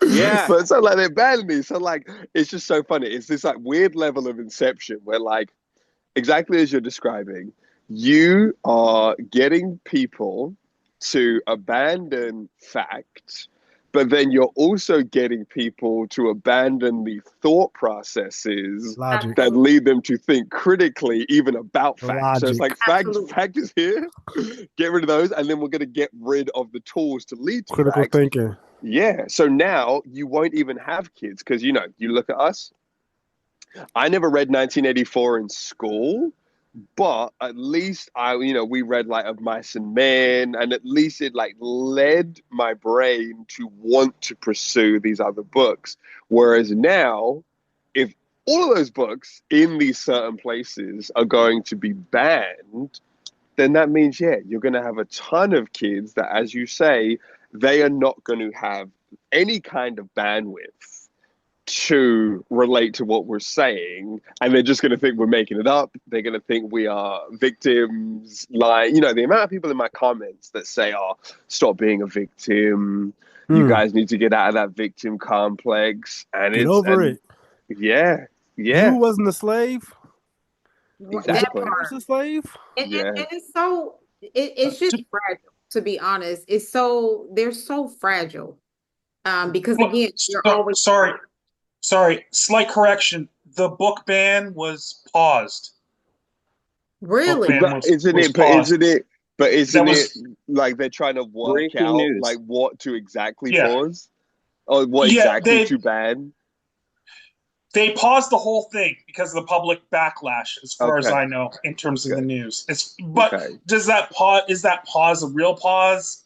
Yeah. But so like they banned me. So like it's just so funny. It's this like weird level of inception where, like, exactly as you're describing, you are getting people to abandon fact, but then you're also getting people to abandon the thought processes that lead them to think critically even about fact. So it's like fact is here, get rid of those, and then we're going to get rid of the tools to lead to critical facts. thinking. Yeah. So now you won't even have kids because, you know, you look at us. I never read 1984 in school, but at least we read like Of Mice and Men, and at least it like led my brain to want to pursue these other books. Whereas now, if all of those books in these certain places are going to be banned, then that means, you're going to have a ton of kids that, as you say, they are not going to have any kind of bandwidth to relate to what we're saying, and they're just going to think we're making it up. They're going to think we are victims. Like, you know, the amount of people in my comments that say, stop being a victim. You guys need to get out of that victim complex. And get over it. Yeah. You wasn't a slave. Exactly. Was a slave. And it's so it's just fragile, to be honest. They're so fragile. Because again, you're always Sorry, slight correction. The book ban was paused. Really? Isn't it like they're trying to work out like what to exactly pause? Or what exactly to ban? They paused the whole thing because of the public backlash, as far as I know, in terms of the news. Is that pause a real pause?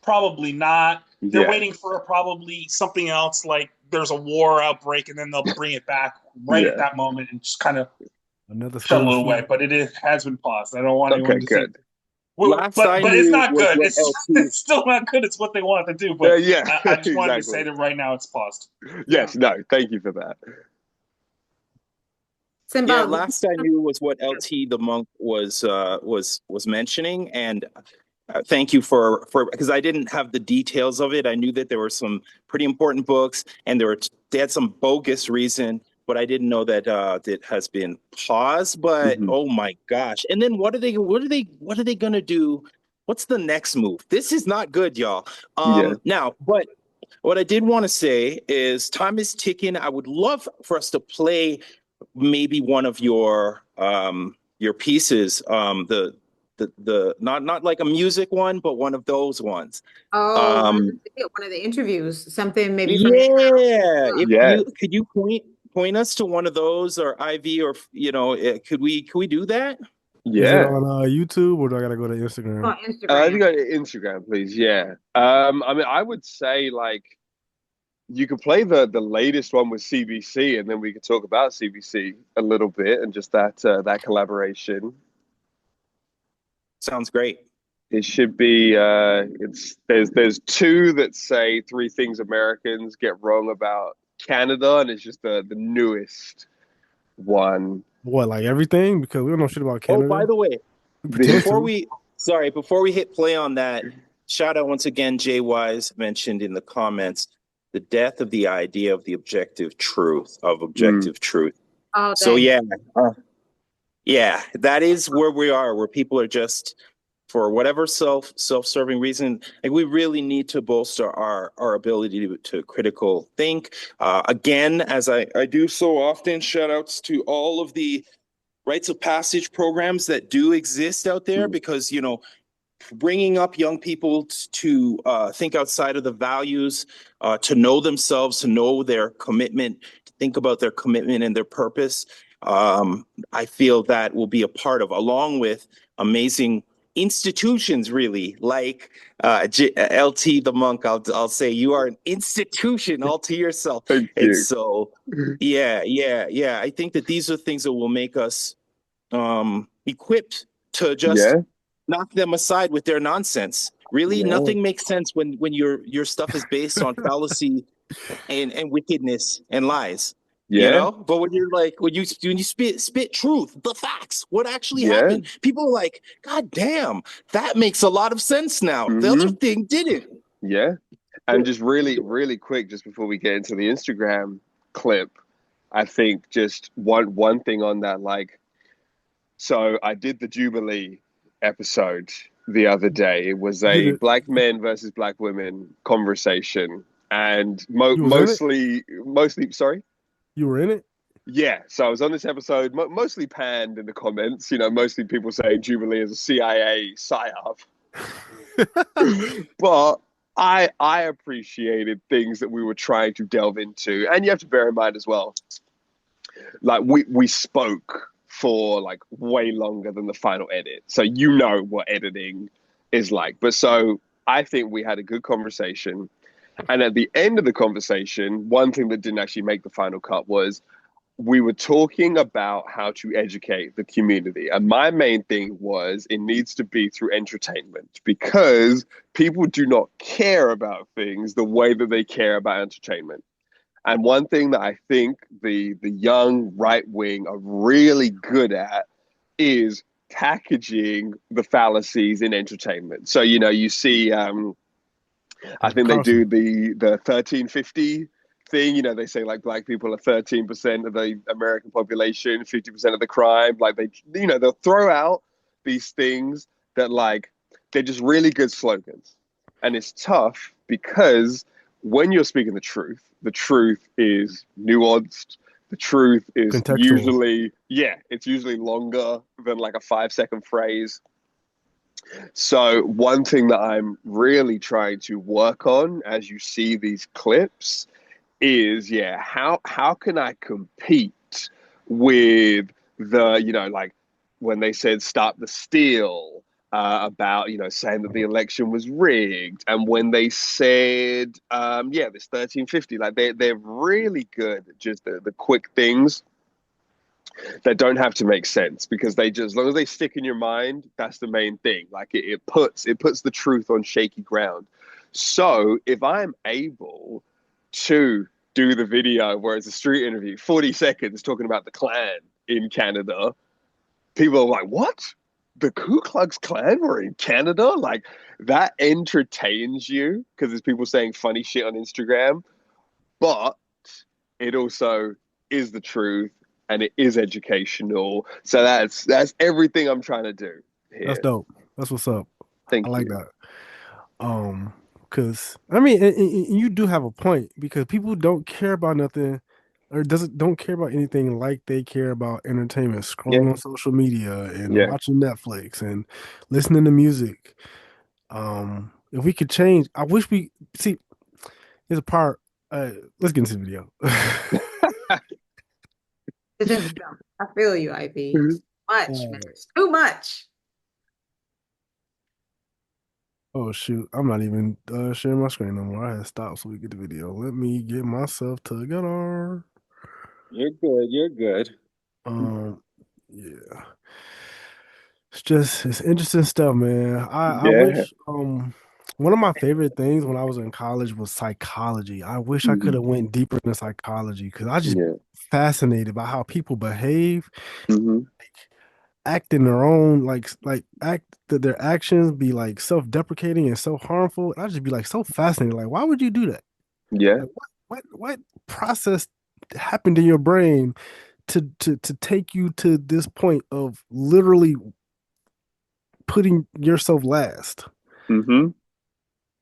Probably not. They're waiting for probably something else, like there's a war outbreak, and then they'll bring it back at that moment and just kind of shut it away. But it has been paused. I don't want anyone to think. But it's not good. It's still not good. It's what they want to do. But I just wanted to say that right now it's paused. Yes, no, thank you for that. Yeah, last I knew was what LT the Monk was mentioning, and thank you for because I didn't have the details of it. I knew that there were some pretty important books, and they had some bogus reason, but I didn't know that it has been paused. But oh my gosh! And then what are they gonna do? What's the next move? This is not good, y'all. Now, but what I did want to say is time is ticking. I would love for us to play maybe one of your pieces, the not like a music one, but one of those ones. Oh, Um, one of the interviews, something maybe from your yeah, if Yeah. you could you point us to one of those or Ivy or could we do that? Is it Yeah. on YouTube or do I gotta go to Instagram? on Instagram. You go to Instagram, please. Yeah. I mean, I would say like you could play the latest one with CBC, and then we could talk about CBC a little bit and just that collaboration. Sounds great. It should be. There's two that say three things Americans get wrong about Canada, and it's just the newest one. What, like everything? Because we don't know shit about Oh, by Canada. the way, We pretend before to. before we hit play on that, shout out once again, Jay Wise mentioned in the comments the death of the idea of the Mm, objective truth. Oh, So dang. yeah, that is where we are, where people are just for whatever self-serving reason. Like we really need to bolster our ability to critical think. Again, as I do so often, shout outs to all of the rites of passage programs that do exist out there, mm, because bringing up young people to think outside of the values, to know themselves, to know their commitment, to think about their commitment and their purpose. I feel that will be a part of, along with amazing institutions, really, like LT the monk. I'll say you are an institution all to yourself, thank and you. so yeah. I think that these are things that will make us equipped to just Yeah. knock them aside with their nonsense. Really, Yeah. nothing makes sense when your stuff is based on fallacy and wickedness and lies. Yeah. But when you're like when you spit truth, the facts, what actually Yeah. happened, people are like, God damn, that makes a lot of sense now. The other Hmm. thing didn't. Yeah. And just really, really quick, just before we get into the Instagram clip, I think just one thing on that, like, so I did the Jubilee episode the other day. It was You did a it. black men versus black women conversation, and You was in it? mostly, sorry. You were in it? Yeah, so I was on this episode, mostly panned in the comments. Mostly people saying Jubilee is a CIA psyop, but I appreciated things that we were trying to delve into, and you have to bear in mind as well, like we spoke for like way longer than the final edit, so what editing is like. But so I think we had a good conversation, and at the end of the conversation, one thing that didn't actually make the final cut was we were talking about how to educate the community. And my main thing was it needs to be through entertainment, because people do not care about things the way that they care about entertainment. And one thing that I think the young right wing are really good at is packaging the fallacies in entertainment. So, you see, I think they do Carlson. the 1350 thing. They say like black people are 13% of the American population, 50% of the crime. Like they'll throw out these things that like they're just really good slogans. And it's tough because when you're speaking the truth is nuanced. The truth is Contextual. it's usually longer than like a 5-second phrase. So one thing that I'm really trying to work on as you see these clips is, how can I compete with like when they said stop the steal, about saying that the election was rigged, and when they said this 1350, like they're really good at just the quick things that don't have to make sense, because they just, as long as they stick in your mind, that's the main thing. Like it puts the truth on shaky ground. So if I'm able to do the video where it's a street interview, 40 seconds talking about the Klan in Canada, people are like, what? The Ku Klux Klan were in Canada? Like, that entertains you because there's people saying funny shit on Instagram, but it also is the truth, and it is educational. So that's everything I'm trying to do That's here. dope. That's what's up. Thank I like you. that. Because I mean, and you do have a point, because people don't care about nothing or don't care about anything like they care about entertainment, Yeah, scrolling on social media and yeah. watching Netflix and listening to music. If we could change, I wish we see. There's a part. Let's get into the video. Just dumb. I feel you, IP. Mhm. Much, man. It's too much. Oh shoot, I'm not even sharing my screen no more. I had stopped so we get the video. Let me get myself together. You're good. You're good. Yeah. It's interesting stuff, man. I Yeah. wish one of my favorite things when I was in college was psychology. I wish I could Hmm. have went deeper into psychology because I just Yeah. fascinated by how people behave, Hmm. act in their own act that their actions be like self-deprecating and so harmful. I just be like so fascinated. Like, why would you do that? Yeah. Like what process happened in your brain to take you to this point of literally putting yourself last? Hmm.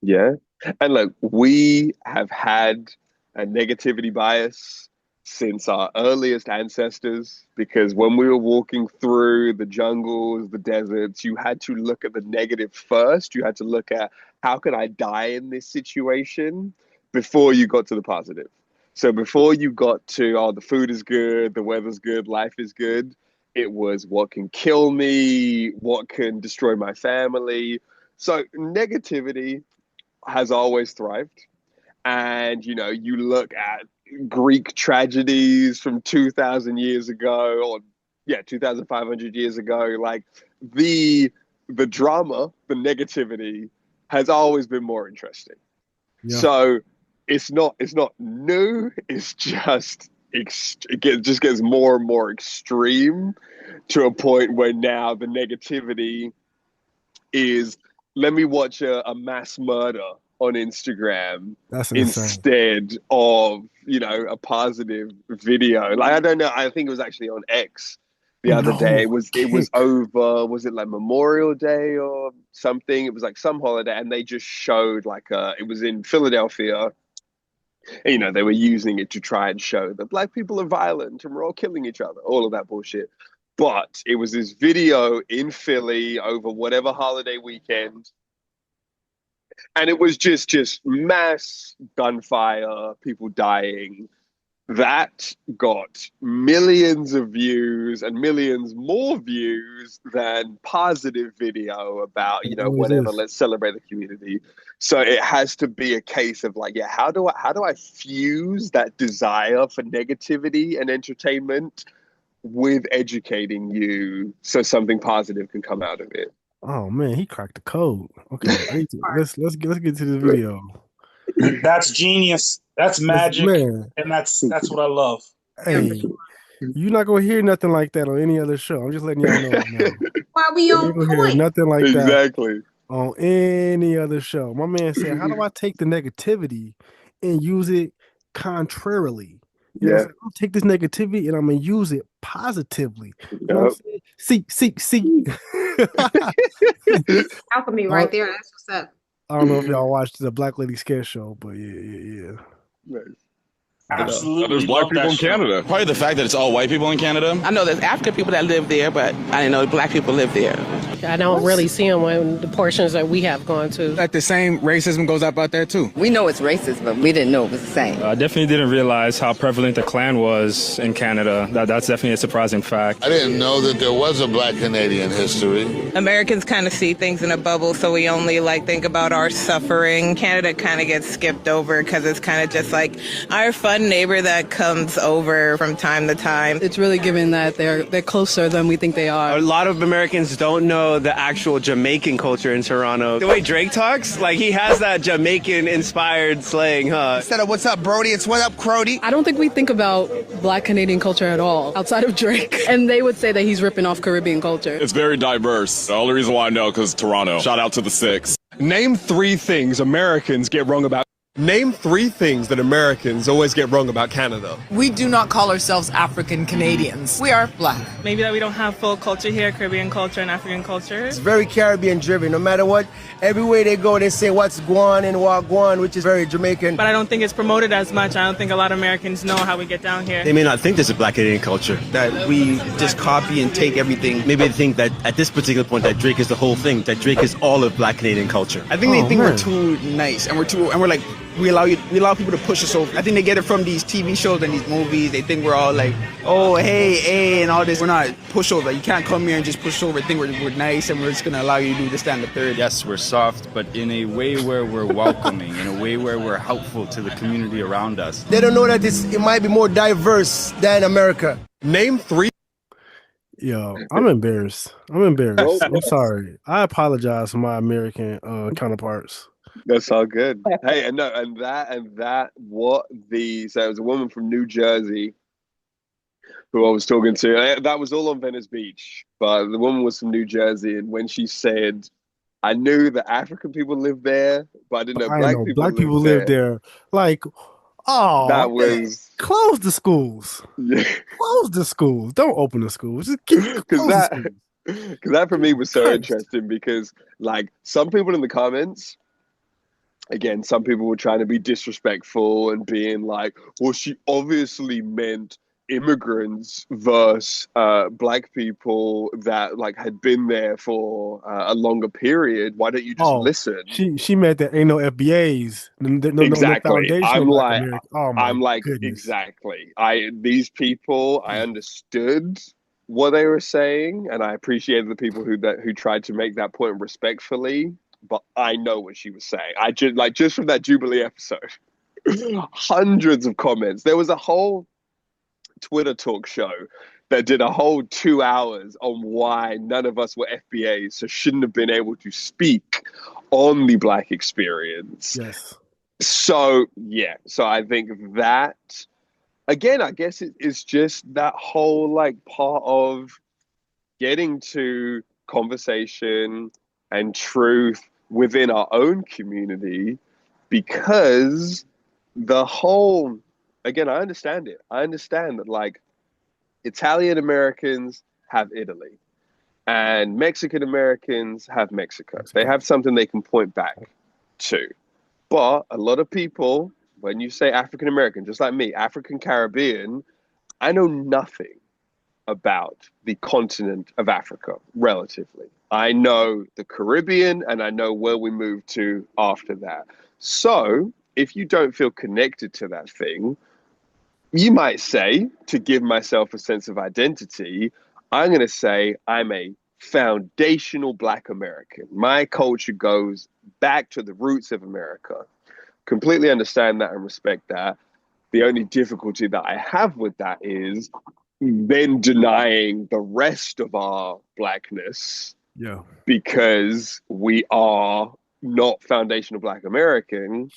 Yeah. And look, we have had a negativity bias since our earliest ancestors because when we were walking through the jungles, the deserts, you had to look at the negative first. You had to look at how can I die in this situation before you got to the positive. So before you got to, oh, the food is good, the weather's good, life is good, it was what can kill me, what can destroy my family. So negativity has always thrived. And, you look at Greek tragedies from 2,000 years ago, or yeah, 2,500 years ago, like the drama, the negativity has always been more interesting. Yeah. So it's not new. It's just just gets more and more extreme to a point where now the negativity is let me watch a mass murder on Instagram That's insane. instead of a positive video. Like I don't know. I think it was actually on X the other day. No, It was kick. over. Was it like Memorial Day or something? It was like some holiday, and they just showed like it was in Philadelphia. And, they were using it to try and show that black people are violent and we're all killing each other, all of that bullshit. But it was this video in Philly over whatever holiday weekend, and it was just mass gunfire, people dying. That got millions of views and millions more views than positive video about, It always whatever, is. let's celebrate the community. So it has to be a case of like, yeah, how do I fuse that desire for negativity and entertainment with educating you so something positive can come out of it? Oh man, he cracked the code. Okay, let's get to the video. That's genius. That's magic, Man, and that's what I love. Yeah, for hey, sure. you're not gonna hear nothing like that on any other show. I'm just letting y'all know right now. Why we You ain't on gonna hear point? nothing like that Exactly. on any other show. My man said, "How do I take the negativity and use it contrarily?" You know what I'm Yeah. saying? I'm gonna take this negativity and I'm gonna use it positively. You know what I'm Yep. saying? See. Alchemy I right there. That's what's up. I don't know if y'all watched the Black Lady Scare Show, but yeah. Nice. Absolutely There's black love people that in show. Canada. Probably the fact that it's all white people in Canada. I know there's African people that live there, but I didn't know black people live there. I don't really see them when the portions that we have gone to. Like the same racism goes up out there too. We know it's racist, but we didn't know it was the same. I definitely didn't realize how prevalent the Klan was in Canada. That's definitely a surprising fact. I didn't know that there was a black Canadian history. Americans kind of see things in a bubble, so we only think about our suffering. Canada kind of gets skipped over because it's kind of just like our fun neighbor that comes over from time to time. It's really given that they're closer than we think they are. A lot of Americans don't know the actual Jamaican culture in Toronto. The way Drake talks, he has that Jamaican-inspired slang, huh? Instead of what's up, Brody, it's what up, Crody. I don't think we think about black Canadian culture at all, outside of Drake. And they would say that he's ripping off Caribbean culture. It's very diverse. The only reason why I know because Toronto. Shout out to the Six. Name 3 things Americans get wrong about Name 3 things that Americans always get wrong about Canada. We do not call ourselves African Canadians. We are black. Maybe that we don't have full culture here, Caribbean culture and African culture. It's very Caribbean driven. No matter what, everywhere they go, they say what's guan and what guan, which is very Jamaican. But I don't think it's promoted as much. I don't think a lot of Americans know how we get down here. They may not think there's a black Canadian culture, that we just copy and take everything. Maybe they think that at this particular point that Drake is the whole thing, that Drake is all of black Canadian culture. I think they think we're too nice and we're like, we allow people to push us over. I think they get it from these TV shows and these movies. They think we're all like, oh, hey, and all this. We're not pushover. You can't come here and just push over. Think we're nice and we're just going to allow you to do this, that, and the third. Yes, we're soft, but in a way where we're welcoming, in a way where we're helpful to the community around us. They don't know that it might be more diverse than America. Name 3. Yo, I'm embarrassed. I'm sorry. I apologize to my American counterparts. That's all good. Hey, and that so it was a woman from New Jersey who I was talking to. That was all on Venice Beach, but the woman was from New Jersey, and when she said, I knew that African people lived there, but I didn't know black people lived there. Like, oh, that was close the schools. Yeah. Close the schools. Don't open the schools. Just close the schools. Because that for me was so interesting because, like, some people in the comments, again, some people were trying to be disrespectful and being like, well, she obviously meant immigrants versus black people that like had been there for a longer period. Why don't you just listen? She meant that ain't no FBAs. Exactly. No I'm like, goodness. exactly. These people, I understood what they were saying, and I appreciated the people who tried to make that point respectfully. But I know what she was saying. I just from that Jubilee episode, hundreds of comments. There was a whole Twitter talk show that did a whole 2 hours on why none of us were FBAs, so shouldn't have been able to speak on the black experience. Yes. So yeah. So I think that again, I guess it's just that whole like part of getting to conversation and truth within our own community, because the whole, again, I understand it. I understand that like Italian Americans have Italy and Mexican Americans have Mexico. They have something they can point back to. But a lot of people, when you say African American, just like me, African Caribbean, I know nothing about the continent of Africa, relatively. I know the Caribbean and I know where we moved to after that. So if you don't feel connected to that thing, you might say, to give myself a sense of identity, I'm going to say I'm a foundational Black American. My culture goes back to the roots of America. Completely understand that and respect that. The only difficulty that I have with that is then denying the rest of our Blackness. Yeah. Because we are not foundational Black American.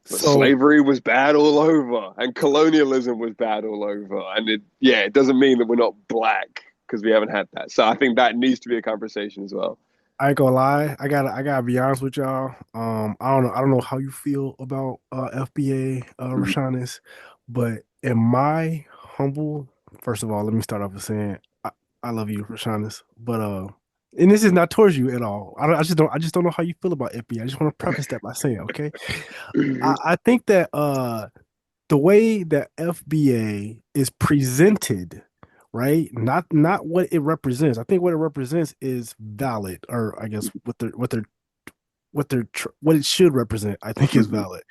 Slavery was bad all over and colonialism was bad all over. And it doesn't mean that we're not Black because we haven't had that. So I think that needs to be a conversation as well. I ain't gonna lie. I gotta be honest with y'all. I don't know how you feel about FBA, Rashanis, but in my humble, first of all, let me start off with saying I love you, Rashanis. But and this is not towards you at all. I just don't know how you feel about FBA. I just want to preface that by saying, okay, I think that the way that FBA is presented, right? Not what it represents. I think what it represents is valid, or I guess what it should represent, I think is valid.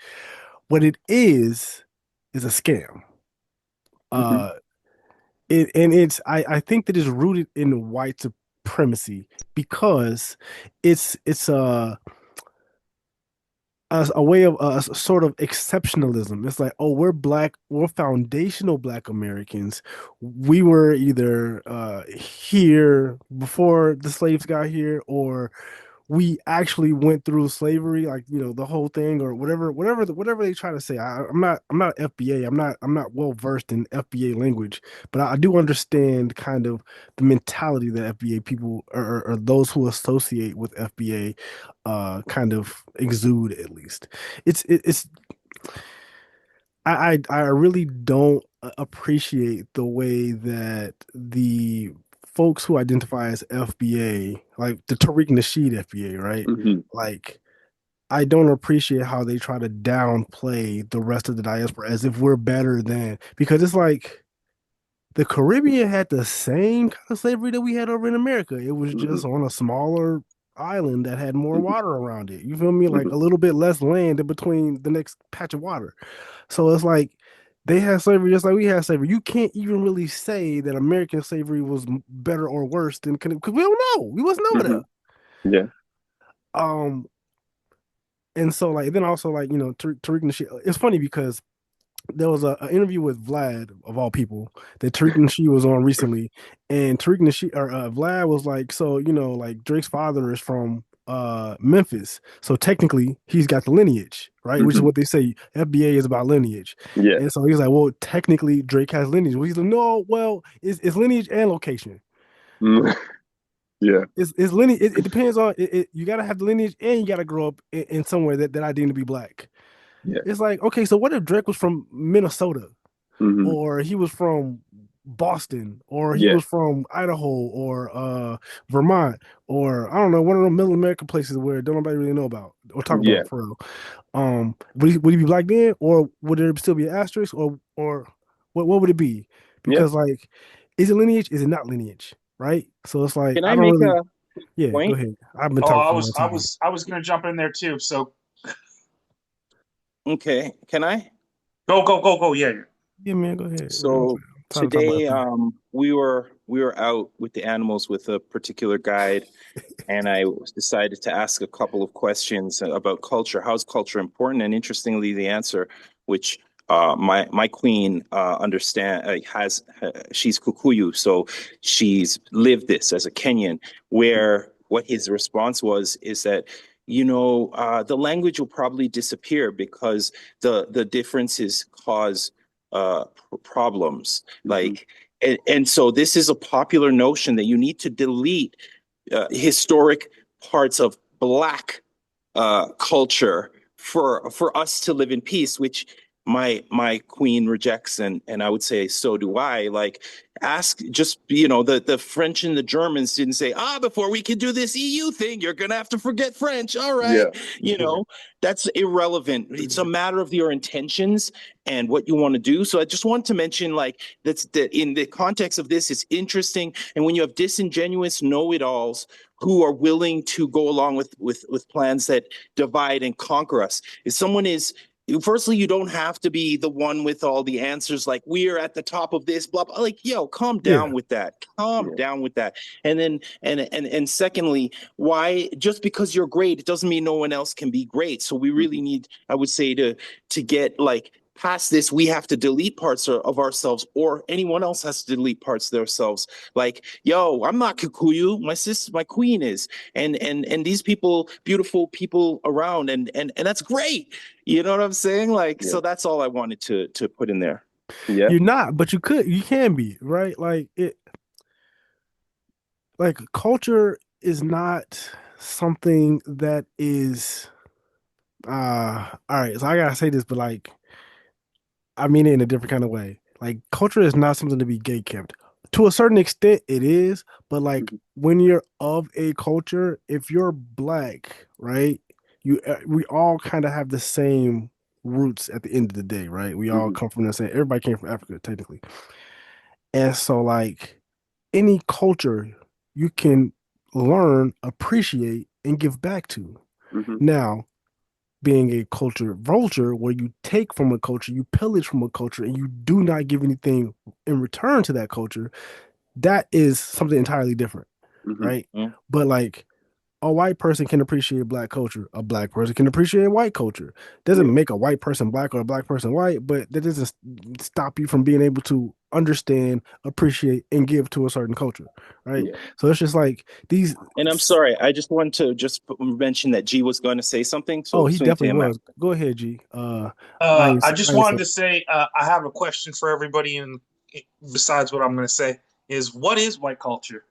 What it is a scam. I think that it's rooted in white supremacy because it's a way of a sort of exceptionalism. It's like, oh, we're Black, we're foundational Black Americans. We were either here before the slaves got here, or we actually went through slavery, like, you know, the whole thing, or whatever they try to say. I'm not FBA. I'm not well versed in FBA language, but I do understand kind of the mentality that FBA people or those who associate with FBA kind of exude. At least it's I really don't appreciate the way that the folks who identify as FBA, like the Tariq Nasheed FBA, right? Hmm. Like, I don't appreciate how they try to downplay the rest of the diaspora as if we're better than, because it's like the Caribbean had the same kind of slavery that we had over in America. It was Hmm. just on a smaller island that had more Hmm. water around it. You feel me? Like Hmm. a little bit less land in between the next patch of water. So it's like they had slavery just like we had slavery. You can't even really say that American slavery was better or worse than, because we don't know. We wasn't over Hmm. there. Yeah. Um, and so like then also like Tariq Nasheed. It's funny because there was an interview with Vlad of all people that Tariq Nasheed was on recently, and Tariq Nasheed or Vlad was like, so like Drake's father is from Memphis, so technically he's got the lineage, right? Which is Hmm. what they say. FBA is about lineage, Yeah. and so he's like, well, technically Drake has lineage. Well, he's like, no, well, it's lineage and location. Mm. Yeah. It's lineage. It depends on it. You got to have the lineage, and you got to grow up in somewhere that I deem to be black. Yeah. It's like, okay, so what if Drake was from Minnesota, Hmm. or he was from Boston, or he Yeah. was from Idaho, or Vermont, or I don't know, one of those middle American places where don't nobody really know about or talk Yeah. about for real. Would he be black then, or would there still be an asterisk, or what would it be? Yeah. Because like, is it lineage? Is it not lineage? Right? So it's like Can I I don't make really. a Yeah, go point? ahead. I've been Oh, talking I for a was long I time. was I was gonna jump in there too. So Okay, can I? go. Yeah. Yeah, man, go ahead. Man. I'm So tired of talking about today, FBA. we were out with the animals with a particular guide, and I decided to ask a couple of questions about culture. How's culture important? And interestingly, the answer, which my queen has she's Kikuyu, so she's lived this as a Kenyan. Where what his response was is that the language will probably disappear because the differences cause problems. Hmm. And so this is a popular notion that you need to delete historic parts of Black culture for us to live in peace, which my queen rejects, and I would say so do I. Like, ask just the French and the Germans didn't say, before we can do this EU thing, you're gonna have to forget French. All right, Yeah. you know that's irrelevant. It's a matter of your intentions and what you want to do. So I just want to mention, like, that in the context of this, it's interesting. And when you have disingenuous know-it-alls who are willing to go along with plans that divide and conquer us. If someone is Firstly, you don't have to be the one with all the answers, like we're at the top of this, blah blah. Like, yo, calm Yeah. down with that. Calm Yeah. down with that. And then and secondly, why just because you're great, it doesn't mean no one else can be great. So we really need, I would say, to get like past this, we have to delete parts of ourselves, or anyone else has to delete parts of themselves. Like, yo, I'm not Kikuyu, my queen is, and these people, beautiful people around, and that's great. You know what I'm saying? Like, Yeah. so that's all I wanted to put in there. Yeah. You're not, but you can be, right? Like culture is not something that is all right, so I gotta say this, but like I mean it in a different kind of way. Like culture is not something to be gate kept. To a certain extent it is, but like Hmm. when you're of a culture, if you're black, right? We all kind of have the same roots at the end of the day, right? We all Hmm. come from the same, everybody came from Africa technically. And so like any culture you can learn, appreciate, and give back to. Hmm. Now, being a culture vulture, where you take from a culture, you pillage from a culture, and you do not give anything in return to that culture, that is something entirely different, Hmm. right? Mm. But like a white person can appreciate black culture. A black person can appreciate white culture. Doesn't Yeah. make a white person black or a black person white, but that doesn't stop you from being able to understand, appreciate, and give to a certain culture, right? Yeah. So it's just like these. And I'm sorry, I just want to just mention that G was going to say something, Oh, so he swing to definitely him was. after. Go ahead, G. I ain't, I just I ain't say. wanted to say I have a question for everybody, and besides what I'm going to say is, what is white culture?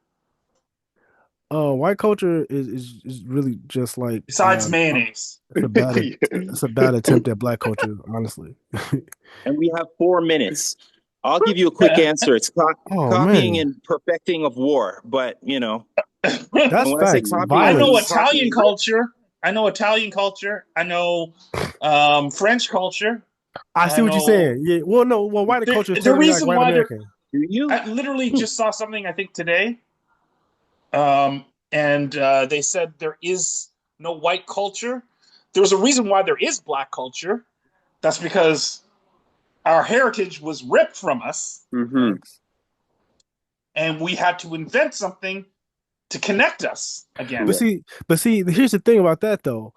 White culture is really just like Besides mayonnaise. it's a bad attempt at black culture, honestly. And we have 4 minutes. I'll give you a quick answer. It's Oh copying man, and perfecting of war. But that's and when I say facts. copying, I know Violence. Italian culture. I know Italian culture. I know French culture. I see what you're saying. Yeah. Well, no. Well, white culture is The totally like reason white why they're American. I literally just saw something I think today, and they said there is no white culture. There's a reason why there is black culture. That's because our heritage was ripped from us, and we had to invent something to connect us again. But see, here's the thing about that though.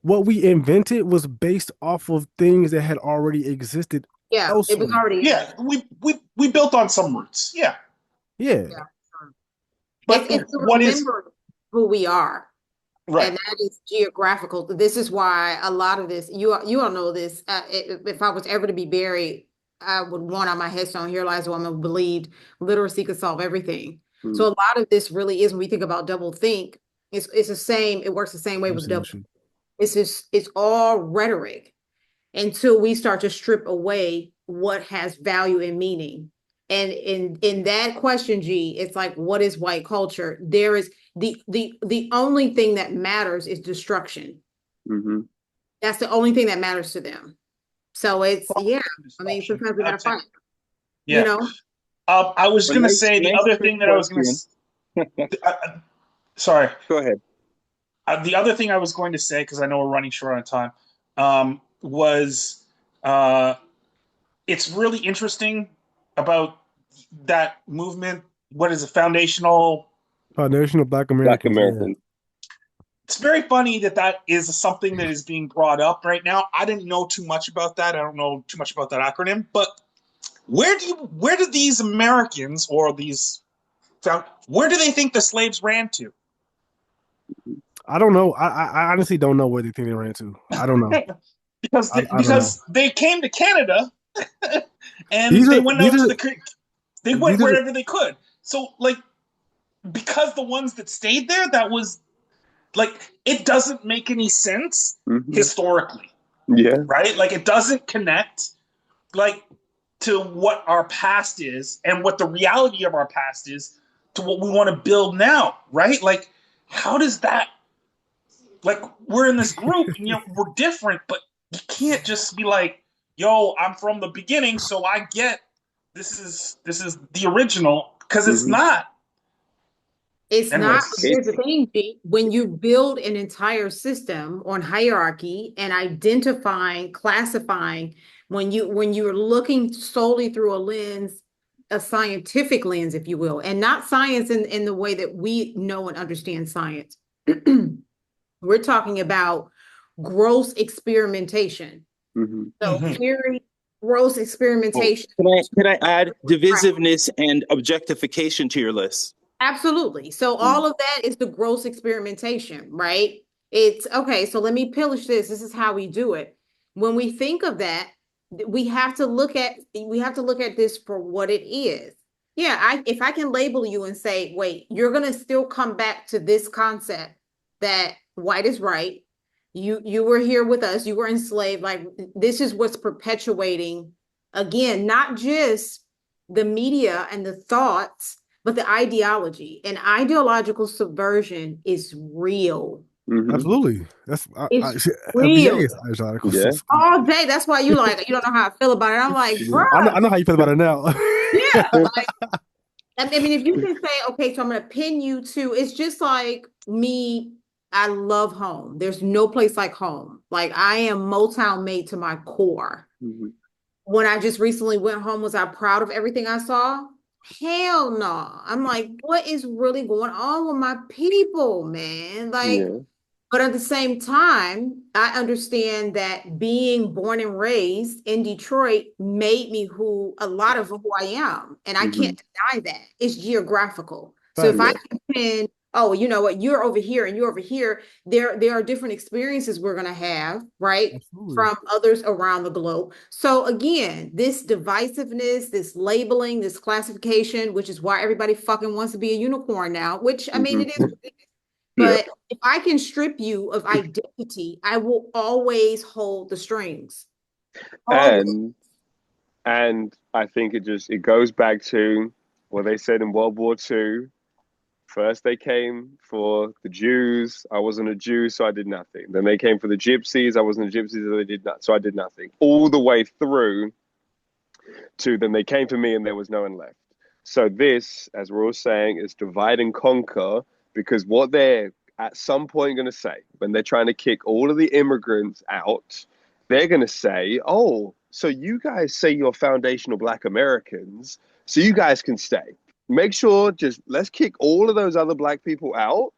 What we invented was based off of things that had already existed Yeah, it was elsewhere. already. Yeah, we built on some roots. Yeah. Yeah. But it's to what is remember who we are. right? And that is geographical. This is why a lot of this, you all know this. If I was ever to be buried, I would want on my headstone, here lies a woman who believed literacy could solve everything. So a lot of this really is, when we think about double think, it's the same, it works the same way with double. It's all rhetoric until we start to strip away what has value and meaning. And in that question, G, it's like, what is white culture? There is the only thing that matters is destruction. That's the only thing that matters to them. So it's I mean, sometimes we gotta fight. Yeah. You know? I was gonna say the other thing that I was gonna sorry. Go ahead. The other thing I was going to say, because I know we're running short on time, was it's really interesting about that movement. What is it? Foundational Black Americans. American. It's very funny that is something that is being brought up right now. I didn't know too much about that. I don't know too much about that acronym. But where do these Americans or where do they think the slaves ran to? I don't know. I honestly don't know where they think they ran to. I don't know. because they came to Canada and they went out to the creek. They went wherever they could. So like, because the ones that stayed there, that was like, it doesn't make any sense historically. Yeah. Right? Like, it doesn't connect like to what our past is and what the reality of our past is to what we want to build now, right? Like, how does that, like, we're in this group and we're different, but you can't just be like, yo, I'm from the beginning, so I get this is the original, because it's not. It's not. Here's the thing, G. When you build an entire system on hierarchy and identifying, classifying, when you're looking solely through a lens, a scientific lens, if you will, and not science in the way that we know and understand science. We're talking about gross experimentation. So very gross experimentation. Can I add divisiveness and objectification to your list? Absolutely. So all of that is the gross experimentation, right? It's okay. So let me pillage this. This is how we do it. When we think of that, we have to look at this for what it is. Yeah, if I can label you and say, wait, you're gonna still come back to this concept that white is right. You were here with us, you were enslaved. Like, this is what's perpetuating, again, not just the media and the thoughts, but the ideology. And ideological subversion is real. Absolutely. That's real. FBA is ideological. Yeah. All day. That's why you don't know how I feel about it. I'm like, bro. I know how you feel about it now. Yeah. Like, I mean, if you can say, okay, so I'm going to pin you to, it's just like me. I love home. There's no place like home. Like, I am Motown made to my core. When I just recently went home, was I proud of everything I saw? Hell no. I'm like, what is really going on with my people, man? Like, but at the same time, I understand that being born and raised in Detroit made me a lot of who I am. And I can't deny that. It's geographical. So if I can pin oh, you know what, you're over here and you're over here. There are different experiences we're going to have, right? Absolutely. From others around the globe. So again, this divisiveness, this labeling, this classification, which is why everybody fucking wants to be a unicorn now, which I mean, it is. But if I can strip you of identity, I will always hold the strings. Always. And I think it goes back to what they said in World War II. First, they came for the Jews. I wasn't a Jew, so I did nothing. Then they came for the Gypsies. I wasn't a Gypsy, so I did nothing. All the way through to then they came for me, and there was no one left. So this, as we're all saying, is divide and conquer, because what they're at some point going to say when they're trying to kick all of the immigrants out, they're going to say, "Oh, so you guys say you're foundational Black Americans, so you guys can stay." Make sure let's kick all of those other Black people out,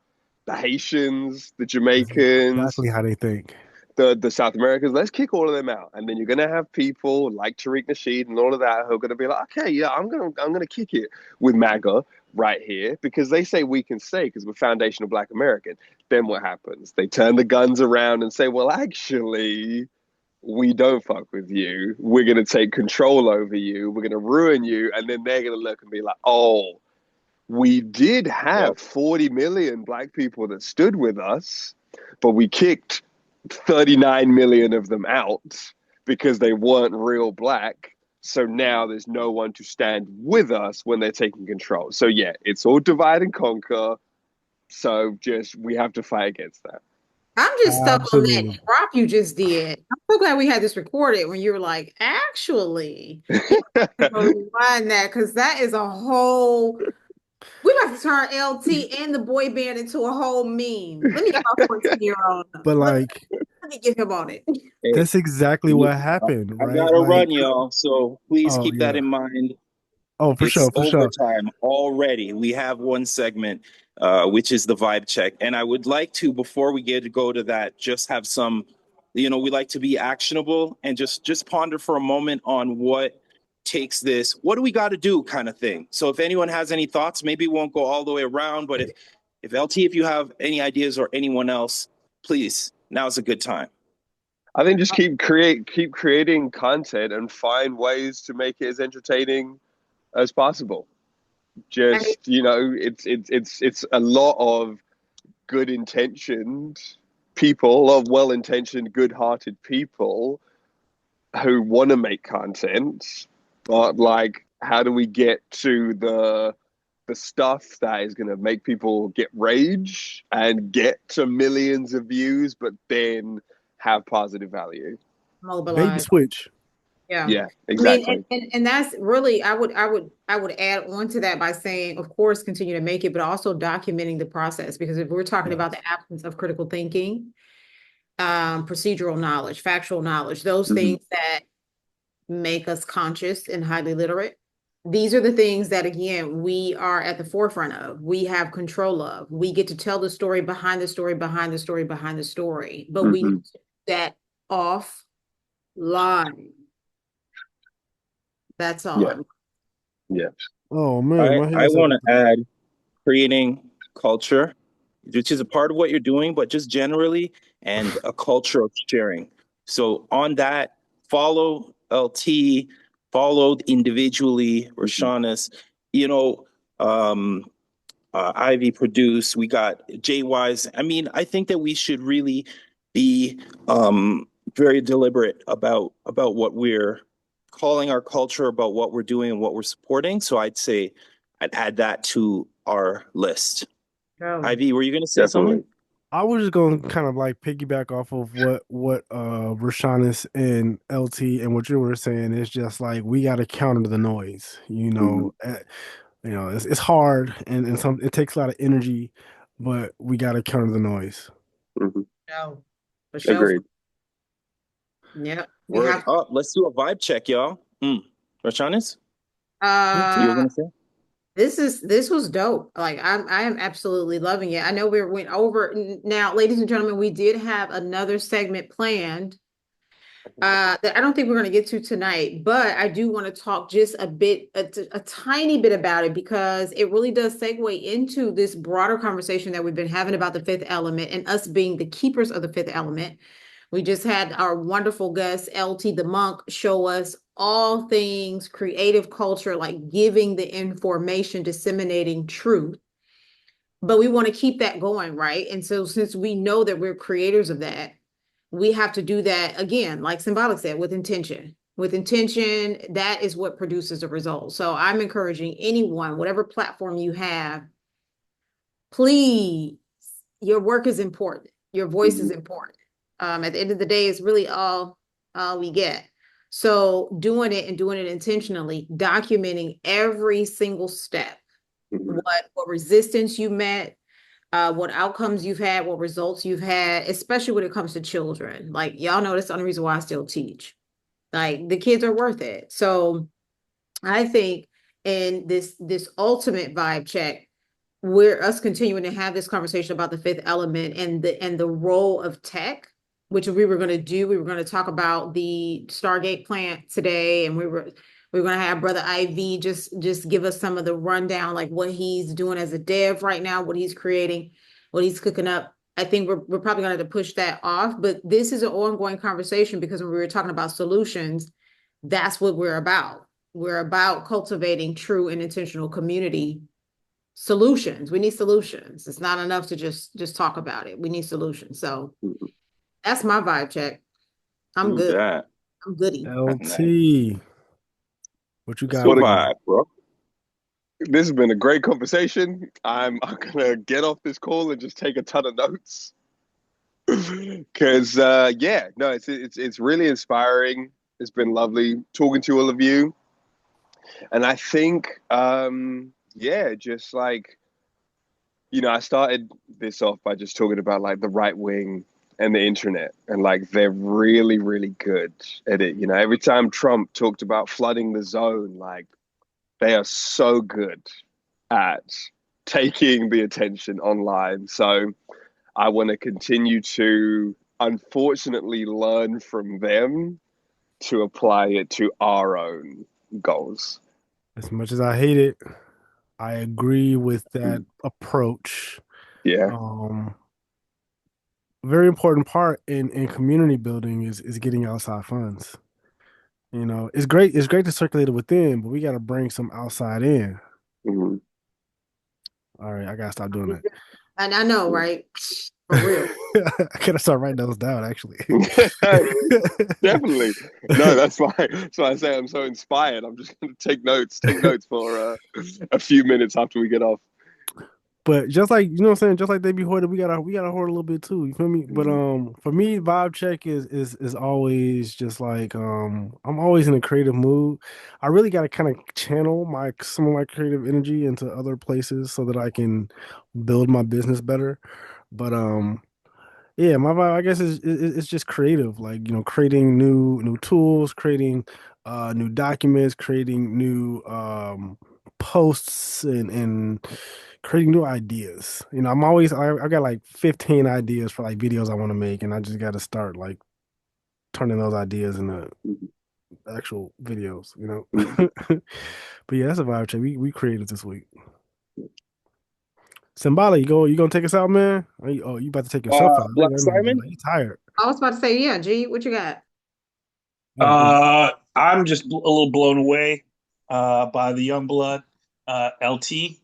the Haitians, the Jamaicans, exactly how they think, the South Americans. Let's kick all of them out, and then you're gonna have people like Tariq Nasheed and all of that who are gonna be like, okay, yeah, I'm gonna kick it with MAGA right here because they say we can stay because we're foundational Black American. Then what happens? They turn the guns around and say, well, actually, we don't fuck with you. We're going to take control over you. We're going to ruin you. And then they're going to look and be like, oh, we did have 40 million Black people that stood with us, but we kicked 39 million of them out because they weren't real Black. So now there's no one to stand with us when they're taking control. So yeah, it's all divide and conquer. So we have to fight against that. I'm just stuck on that drop you just did. I'm so glad we had this recorded when you were like, actually, rewind that because that is a whole. We have to turn LT and the boy band into a whole meme. Let me get my 14-year-old. But like, let me get him on it. That's exactly what happened, right? I gotta run, y'all. So please keep that in mind. Oh, for sure, for sure. Overtime already. We have one segment, which is the vibe check. And I would like to, before we go to that, just have some, we like to be actionable and just ponder for a moment on what takes this, what do we got to do kind of thing. So if anyone has any thoughts, maybe we won't go all the way around, but if LT, if you have any ideas or anyone else, please, now's a good time. I think just keep creating content and find ways to make it as entertaining as possible. Just, it's a lot of good intentioned people, a lot of well intentioned, good hearted people who want to make content, but like, how do we get to the stuff that is going to make people get rage and get to millions of views, but then have positive value? Mobilize. Bait and switch. Yeah, exactly. I mean, and that's really, I would add on to that by saying, of course, continue to make it, but also documenting the process. Because if we're talking about the absence of critical thinking, procedural knowledge, factual knowledge, those things that make us conscious and highly literate, these are the things that, again, we are at the forefront of, we have control of, we get to tell the story behind the story, behind the story, behind the story, but we need to do that offline. That's all. Yeah. Oh man, I want to add creating culture, which is a part of what you're doing, but just generally, and a culture of sharing. So on that, follow LT, followed individually, Rashanis, Ivy Produce, we got Jay Wise. I mean, I think that we should really be very deliberate about what we're calling our culture, about what we're doing and what we're supporting. So I'd say I'd add that to our list. Ivy, were you going to say something? I was just going to kind of like piggyback off of what Rashanis and LT and what you were saying. Is just like we got to counter the noise. It's hard and it takes a lot of energy, but we got to counter the noise. No, for sure. Agreed. Yeah. Word up. Let's do a vibe check, y'all. Rashanis? You were going to say? This was dope. Like I am absolutely loving it. I know went over now, ladies and gentlemen, we did have another segment planned that I don't think we're going to get to tonight, but I do want to talk just a tiny bit about it because it really does segue into this broader conversation that we've been having about the fifth element and us being the keepers of the fifth element. We just had our wonderful guest, LT the Monk, show us all things creative culture, like giving the information, disseminating truth. But we want to keep that going, right? And so since we know that we're creators of that, we have to do that again, like Symbolic said, with intention. With intention, that is what produces a result. So I'm encouraging anyone, whatever platform you have, please, your work is important. Your voice is important. At the end of the day, it's really all we get. So doing it and doing it intentionally, documenting every single step, what resistance you met, what outcomes you've had, what results you've had, especially when it comes to children. Like y'all know that's the only reason why I still teach. Like the kids are worth it. So I think in this ultimate vibe check, we're us continuing to have this conversation about the fifth element and the role of tech, which we were going to do. We were going to talk about the Stargate plant today, and we were going to have Brother IV just give us some of the rundown, like what he's doing as a dev right now, what he's creating, what he's cooking up. I think we're probably going to have to push that off, but this is an ongoing conversation because when we were talking about solutions, that's what we're about. We're about cultivating true and intentional community solutions. We need solutions. It's not enough to just talk about it. We need solutions. So that's my vibe check. I'm good. That. I'm goody. LT, what you got? What a for me? bro. This has been a great conversation. I'm gonna get off this call and just take a ton of notes. Because yeah, no, it's really inspiring. It's been lovely talking to all of you. And I think yeah, just like, you know, I started this off by just talking about like the right wing and the internet, and like they're really, really good at it. You know, every time Trump talked about flooding the zone, like they are so good at taking the attention online. So I want to continue to, unfortunately, learn from them to apply it to our own goals. As much as I hate it, I agree with that approach. Yeah. Very important part in community building is getting outside funds. You know, it's great to circulate it within, but we got to bring some outside in. Mm-hmm. All right, I gotta stop doing that. And I know, right? For real. I gotta start writing those down, actually. Definitely. No, that's why I say I'm so inspired. I'm just gonna take notes for a few minutes after we get off. But just like, you know what I'm saying, just like they be hoarded, we gotta hoard a little bit too. You feel me? But for me, vibe check is always just like I'm always in a creative mood. I really gotta kind of channel some of my creative energy into other places so that I can build my business better. But yeah, my vibe, I guess, it's just creative, like, you know, creating new tools, creating new documents, creating new posts and creating new ideas. You know, I got like 15 ideas for like videos I want to make, and I just got to start like turning those ideas into actual videos, you know. But yeah, that's a vibe check. We created this week. Symbolic, you gonna take us out, man? You about to take yourself out? Black Simon? You tired? I was about to say, yeah, G, what you got? I'm just a little blown away by the young blood, LT.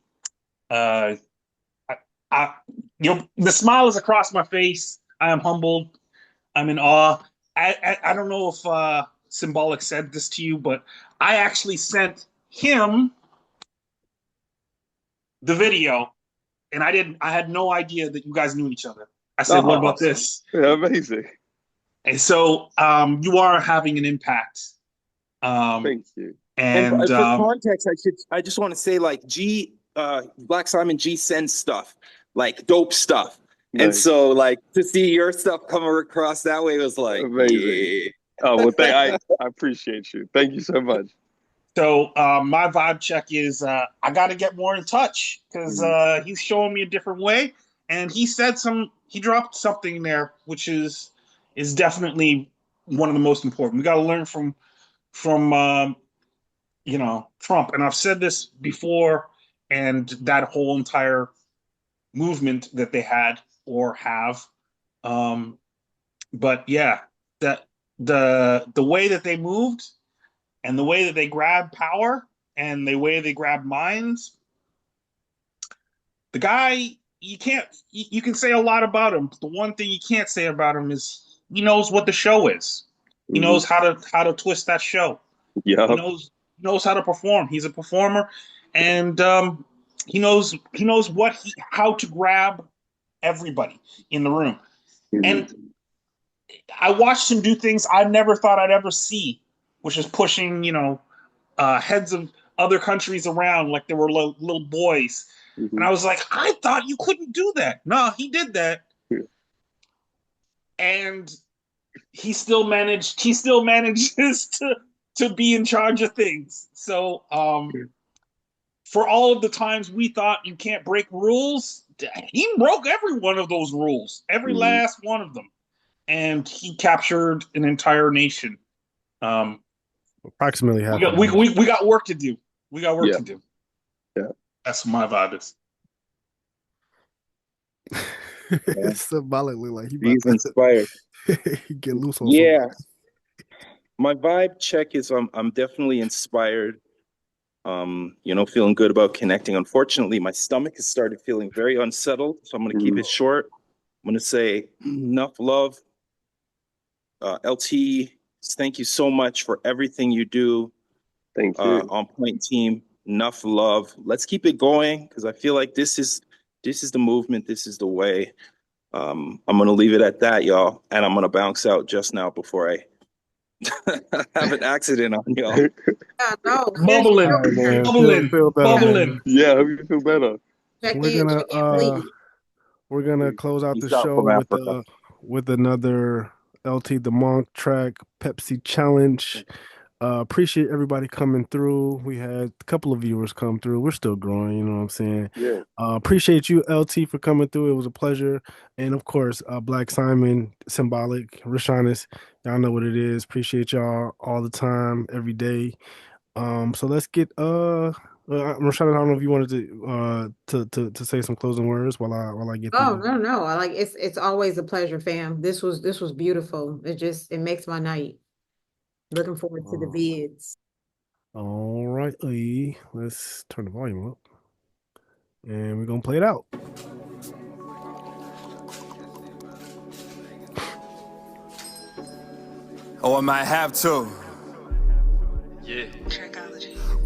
The smile is across my face. I am humbled. I'm in awe. I don't know if Symbolic said this to you, but I actually sent him the video, and I had no idea that you guys knew each other. I said, "What about this?" Yeah, amazing. And so you are having an impact. Thank you. And for context, I just want to say, like, Black Simon G sends stuff, like dope stuff. Nice. And so, like, to see your stuff come across that way was like amazing. Yeah. Oh well, I appreciate you. Thank you so much. So my vibe check is I got to get more in touch because he's showing me a different way, and he dropped something there which is definitely one of the most important. We got to learn from you know, Trump. And I've said this before, and that whole entire movement that they had or have. But yeah, that the way that they moved and the way that they grabbed power and the way they grabbed minds, the guy, you can say a lot about him, but the one thing you can't say about him is he knows what the show is. He knows how to twist that show. Yeah. He knows how to perform. He's a performer, and he knows how to grab everybody in the room. And I watched him do things I never thought I'd ever see, which is pushing, you know, heads of other countries around like they were little boys. And I was like, I thought you couldn't do that. No, he did that. And he still manages to be in charge of things. So for all of the times we thought you can't break rules, he broke every one of those rules, every last one of them. And he captured an entire nation. Approximately half. We got work to do. We got work to do. Yeah. That's what my vibe is. It's symbolically like he's inspired. He get loose on my vibe check is I'm definitely inspired. You know, feeling good about connecting. Unfortunately, my stomach has started feeling very unsettled, so I'm going to keep it short. I'm going to say enough love. LT, thank you so much for everything you do. Thank you. On Point team, enough love. Let's keep it going because I feel like this is the movement. This is the way. I'm going to leave it at that, y'all. And I'm going to bounce out just now before I have an accident on y'all. Yeah, no, Bubbling. Yeah, I hope you feel better. We're gonna close out the show with another LT the Monk track, Pepsi Challenge. Appreciate everybody coming through. We had a couple of viewers come through. We're still growing, you know what I'm saying? Yeah. Appreciate you, LT, for coming through. It was a pleasure. And of course, Black Simon, Symbolic, Rashanis, y'all know what it is. Appreciate y'all all the time, every day. So let's get Rashana, I don't know if you wanted to say some closing words while I get no. I like it's always a pleasure, fam. This was beautiful. It makes my night. Looking forward to the vids. All right, let's turn the volume up. And we're gonna play it out. Oh, I might have to. Yeah.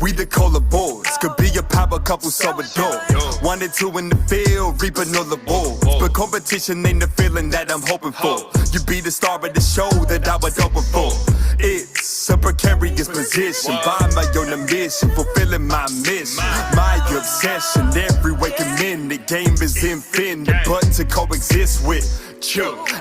We the cola boys, could be a power couple, so adore. 1 and 2 in the field, reaping all the balls. But competition ain't the feeling that I'm hoping for. You be the star of the show that I was hoping for. It's a precarious position, by my own mission, fulfilling my mission. My obsession, every waking minute, game is infinite, but to coexist with.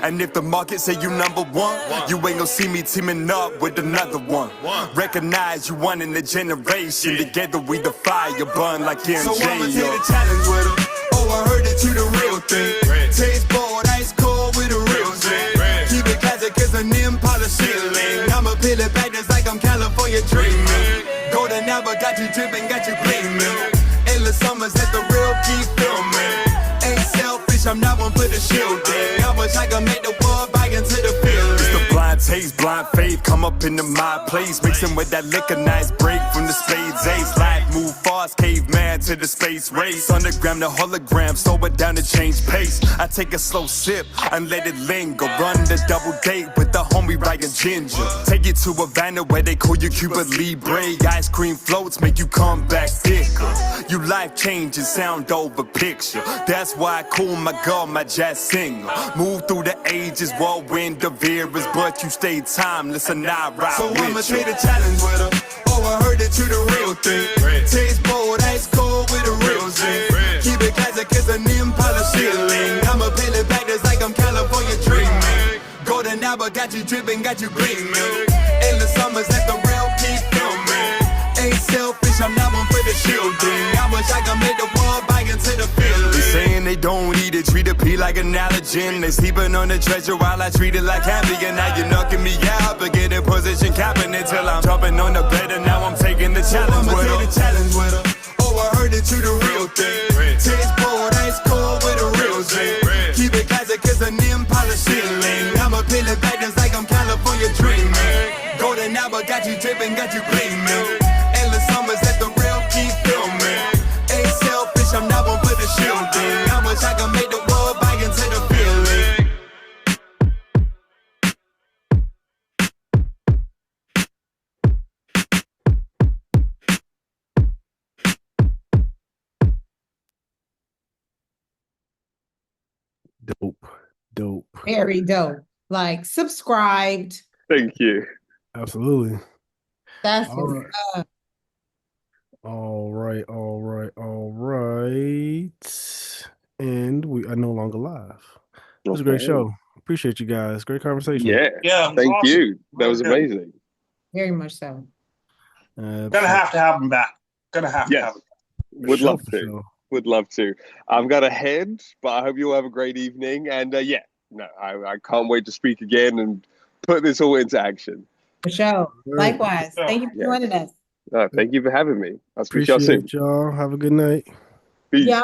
And if the market say you number one, you ain't gonna see me teaming up with another one. Recognize you one in a generation. Together we the fire burn like MJ. So I'ma take the challenge with her. Oh, I heard that you the real thing. Taste bold, ice cold with a real thing. Keep it classic as an Impala ceiling. I'ma peel it back just like I'm California dreaming. Golden hour got you dripping, got you gleaming. Endless summers, let the real keep filming. Ain't selfish, I'm not one for the shielding. I wish I could make the world back into the field. It's the blind taste, blind faith, come up into my place. Mixing with that liquor, nice break from the spades ace. Life move fast, caveman to the space race. Underground to hologram, slow it down to change pace. I take a slow sip and let it linger. Run the double date with the homie Ryan Ginger. Take it to Havana where they call you Cuba Libre. Ice cream floats make you come back thicker. You life changing, sound over picture. That's why I call my girl my jazz singer. Move through the ages, whirlwind of eras, but you stay timeless and I ride so with I'ma take the challenge with her. Oh, I heard that you the real thing. Taste bold, ice cold with a real zing. Keep it classic as an Impala ceiling. I'ma peel it back just like I'm California dreaming. Golden hour got you dripping, got you gleaming. Endless summers, let the real keep filming. Ain't selfish, I'm not one for the shielding. I wish I could make the world back into the field. They saying they don't eat to treat a P like an allergen. They sleeping on the treasure while I treat it like candy. And now you're knocking me out, but get in position, capping it till I'm jumping on the bed. And now I'm taking the challenge with her. Oh, I heard that you the real thing. Taste bold, ice cold with a real thing. Keep it classic, cause a Impala ceiling. I'ma peel it back just like I'm California dreaming. Golden hour got you dripping, got you gleaming. Endless summers let the real keep filming. Ain't selfish, I'm not one for the shielding. How much I can make the world buy into the feeling. Dope. Very dope. Like, subscribed. Thank you. Absolutely. That's All what's right. up. All right. And we are no longer live. It was a great Okay. show. Appreciate you guys. Great conversation. Yeah. Yeah, it was Thank awesome. you. That was Very good. amazing. Very much so. Gonna have to have him back. Gonna have to Yes. have him. Would love for to. sure. Would love to. I've got to head, but I hope you all have a great evening. And I can't wait to speak again and put this all into action. For sure. Likewise. Yeah. Thank you for joining us. Thank you for having me. I'll speak to y'all soon. Appreciate y'all. Have a good night. Peace. Yeah,